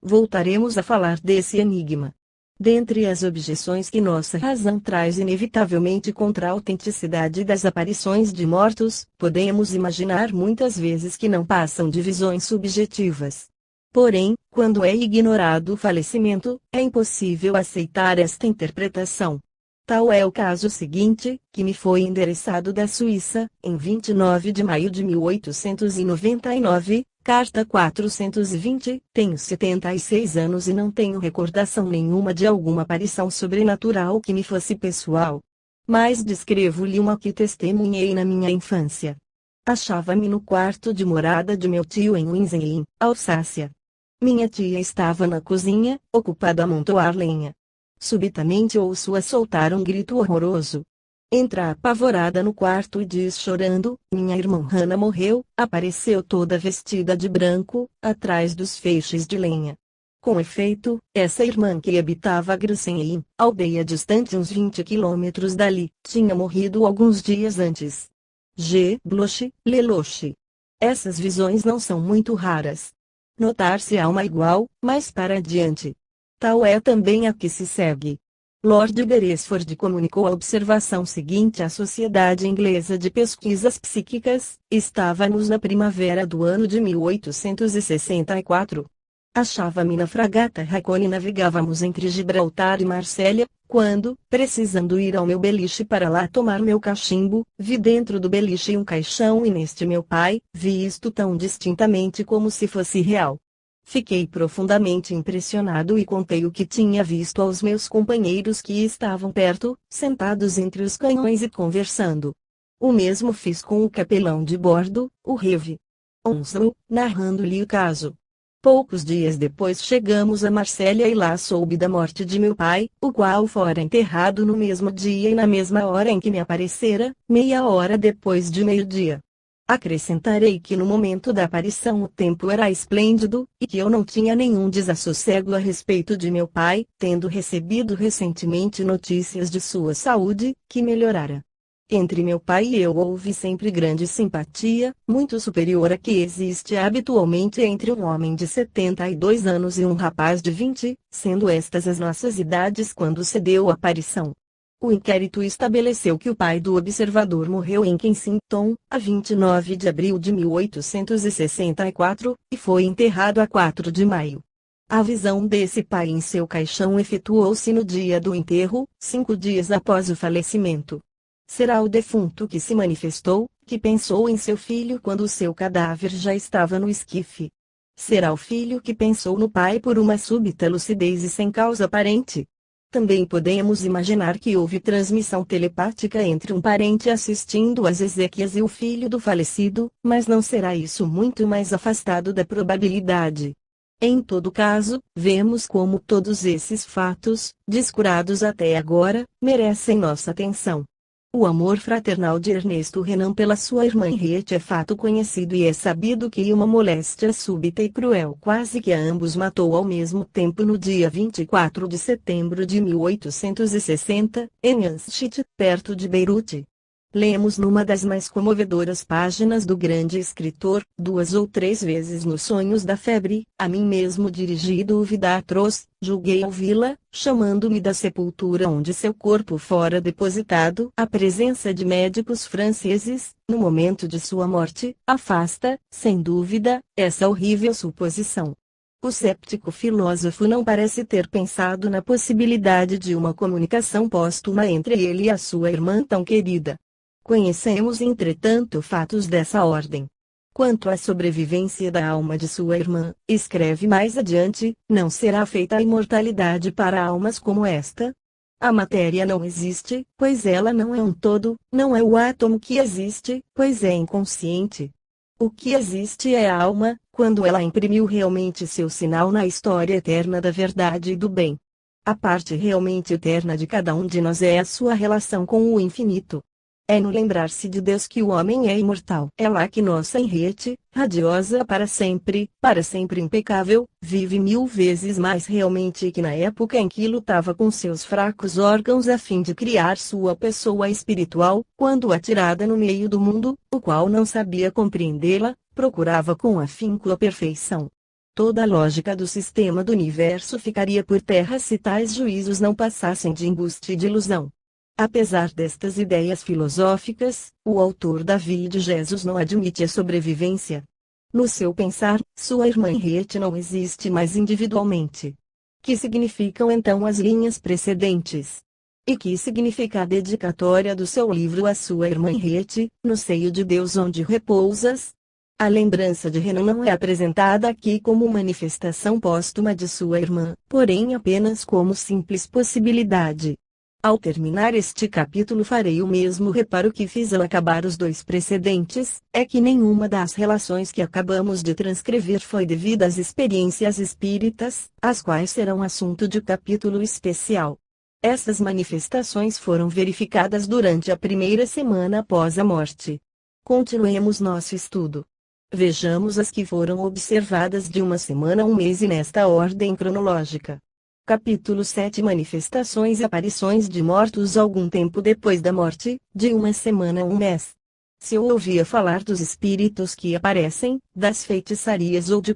Voltaremos a falar desse enigma. Dentre as objeções que nossa razão traz inevitavelmente contra a autenticidade das aparições de mortos, podemos imaginar muitas vezes que não passam de visões subjetivas. Porém, quando é ignorado o falecimento, é impossível aceitar esta interpretação. Tal é o caso seguinte, que me foi endereçado da Suíça, em 29 de maio de 1899, carta 420, tenho 76 anos e não tenho recordação nenhuma de alguma aparição sobrenatural que me fosse pessoal. Mas descrevo-lhe uma que testemunhei na minha infância. Achava-me no quarto de morada de meu tio em Winsenheim, Alsácia. Minha tia estava na cozinha, ocupada a amontoar lenha. Subitamente ouço-a soltar um grito horroroso. Entra apavorada no quarto e diz chorando: minha irmã Hannah morreu. Apareceu toda vestida de branco, atrás dos feixes de lenha. Com efeito, essa irmã que habitava Grussenheim, aldeia distante uns 20 quilômetros dali, tinha morrido alguns dias antes. G. Bloch, Lelouch. Essas visões não são muito raras. Notar-se-á uma igual, mas para adiante. Tal é também a que se segue. Lord Beresford comunicou a observação seguinte à Sociedade Inglesa de Pesquisas Psíquicas: estávamos na primavera do ano de 1864. Achava-me na fragata Racone e navegávamos entre Gibraltar e Marsella, quando, precisando ir ao meu beliche para lá tomar meu cachimbo, vi dentro do beliche um caixão e neste meu pai, vi isto tão distintamente como se fosse real. Fiquei profundamente impressionado e contei o que tinha visto aos meus companheiros que estavam perto, sentados entre os canhões e conversando. O mesmo fiz com o capelão de bordo, o Rev. Onslow, narrando-lhe o caso. Poucos dias depois chegamos a Marsella e lá soube da morte de meu pai, o qual fora enterrado no mesmo dia e na mesma hora em que me aparecera, meia hora depois de meio-dia. Acrescentarei que no momento da aparição o tempo era esplêndido, e que eu não tinha nenhum desassossego a respeito de meu pai, tendo recebido recentemente notícias de sua saúde, que melhorara. Entre meu pai e eu houve sempre grande simpatia, muito superior à que existe habitualmente entre um homem de 72 anos e um rapaz de 20, sendo estas as nossas idades quando se deu a aparição. O inquérito estabeleceu que o pai do observador morreu em Kensington, a 29 de abril de 1864, e foi enterrado a 4 de maio. A visão desse pai em seu caixão efetuou-se no dia do enterro, 5 dias após o falecimento. Será o defunto que se manifestou, que pensou em seu filho quando o seu cadáver já estava no esquife. Será o filho que pensou no pai por uma súbita lucidez e sem causa aparente. Também podemos imaginar que houve transmissão telepática entre um parente assistindo às exéquias e o filho do falecido, mas não será isso muito mais afastado da probabilidade. Em todo caso, vemos como todos esses fatos, descurados até agora, merecem nossa atenção. O amor fraternal de Ernesto Renan pela sua irmã Henriette é fato conhecido e é sabido que uma moléstia súbita e cruel quase que a ambos matou ao mesmo tempo no dia 24 de setembro de 1860, em Anstit, perto de Beirute. Lemos numa das mais comovedoras páginas do grande escritor, 2 ou 3 vezes nos sonhos da febre, a mim mesmo dirigido o vida atroz, julguei ouvi-la, chamando-me da sepultura onde seu corpo fora depositado. A presença de médicos franceses, no momento de sua morte, afasta, sem dúvida, essa horrível suposição. O céptico filósofo não parece ter pensado na possibilidade de uma comunicação póstuma entre ele e a sua irmã tão querida. Conhecemos entretanto fatos dessa ordem. Quanto à sobrevivência da alma de sua irmã, escreve mais adiante, não será feita a imortalidade para almas como esta? A matéria não existe, pois ela não é um todo, não é o átomo que existe, pois é inconsciente. O que existe é a alma, quando ela imprimiu realmente seu sinal na história eterna da verdade e do bem. A parte realmente eterna de cada um de nós é a sua relação com o infinito. É no lembrar-se de Deus que o homem é imortal. É lá que nossa Henriette, radiosa para sempre impecável, vive 1000 vezes mais realmente que na época em que lutava com seus fracos órgãos a fim de criar sua pessoa espiritual, quando atirada no meio do mundo, o qual não sabia compreendê-la, procurava com afinco a perfeição. Toda a lógica do sistema do universo ficaria por terra se tais juízos não passassem de embuste e de ilusão. Apesar destas ideias filosóficas, o autor Davi de Jesus não admite a sobrevivência. No seu pensar, sua irmã Henriette não existe mais individualmente. Que significam então as linhas precedentes? E que significa a dedicatória do seu livro à sua irmã Henriette, no seio de Deus onde repousas? A lembrança de Renan não é apresentada aqui como manifestação póstuma de sua irmã, porém apenas como simples possibilidade. Ao terminar este capítulo farei o mesmo reparo que fiz ao acabar os 2 precedentes, é que nenhuma das relações que acabamos de transcrever foi devida às experiências espíritas, as quais serão assunto de capítulo especial. Essas manifestações foram verificadas durante a primeira semana após a morte. Continuemos nosso estudo. Vejamos as que foram observadas de uma semana a um mês e nesta ordem cronológica. Capítulo 7 Manifestações e aparições de mortos algum tempo depois da morte, de uma semana a um mês. Se eu ouvia falar dos espíritos que aparecem, das feitiçarias ou de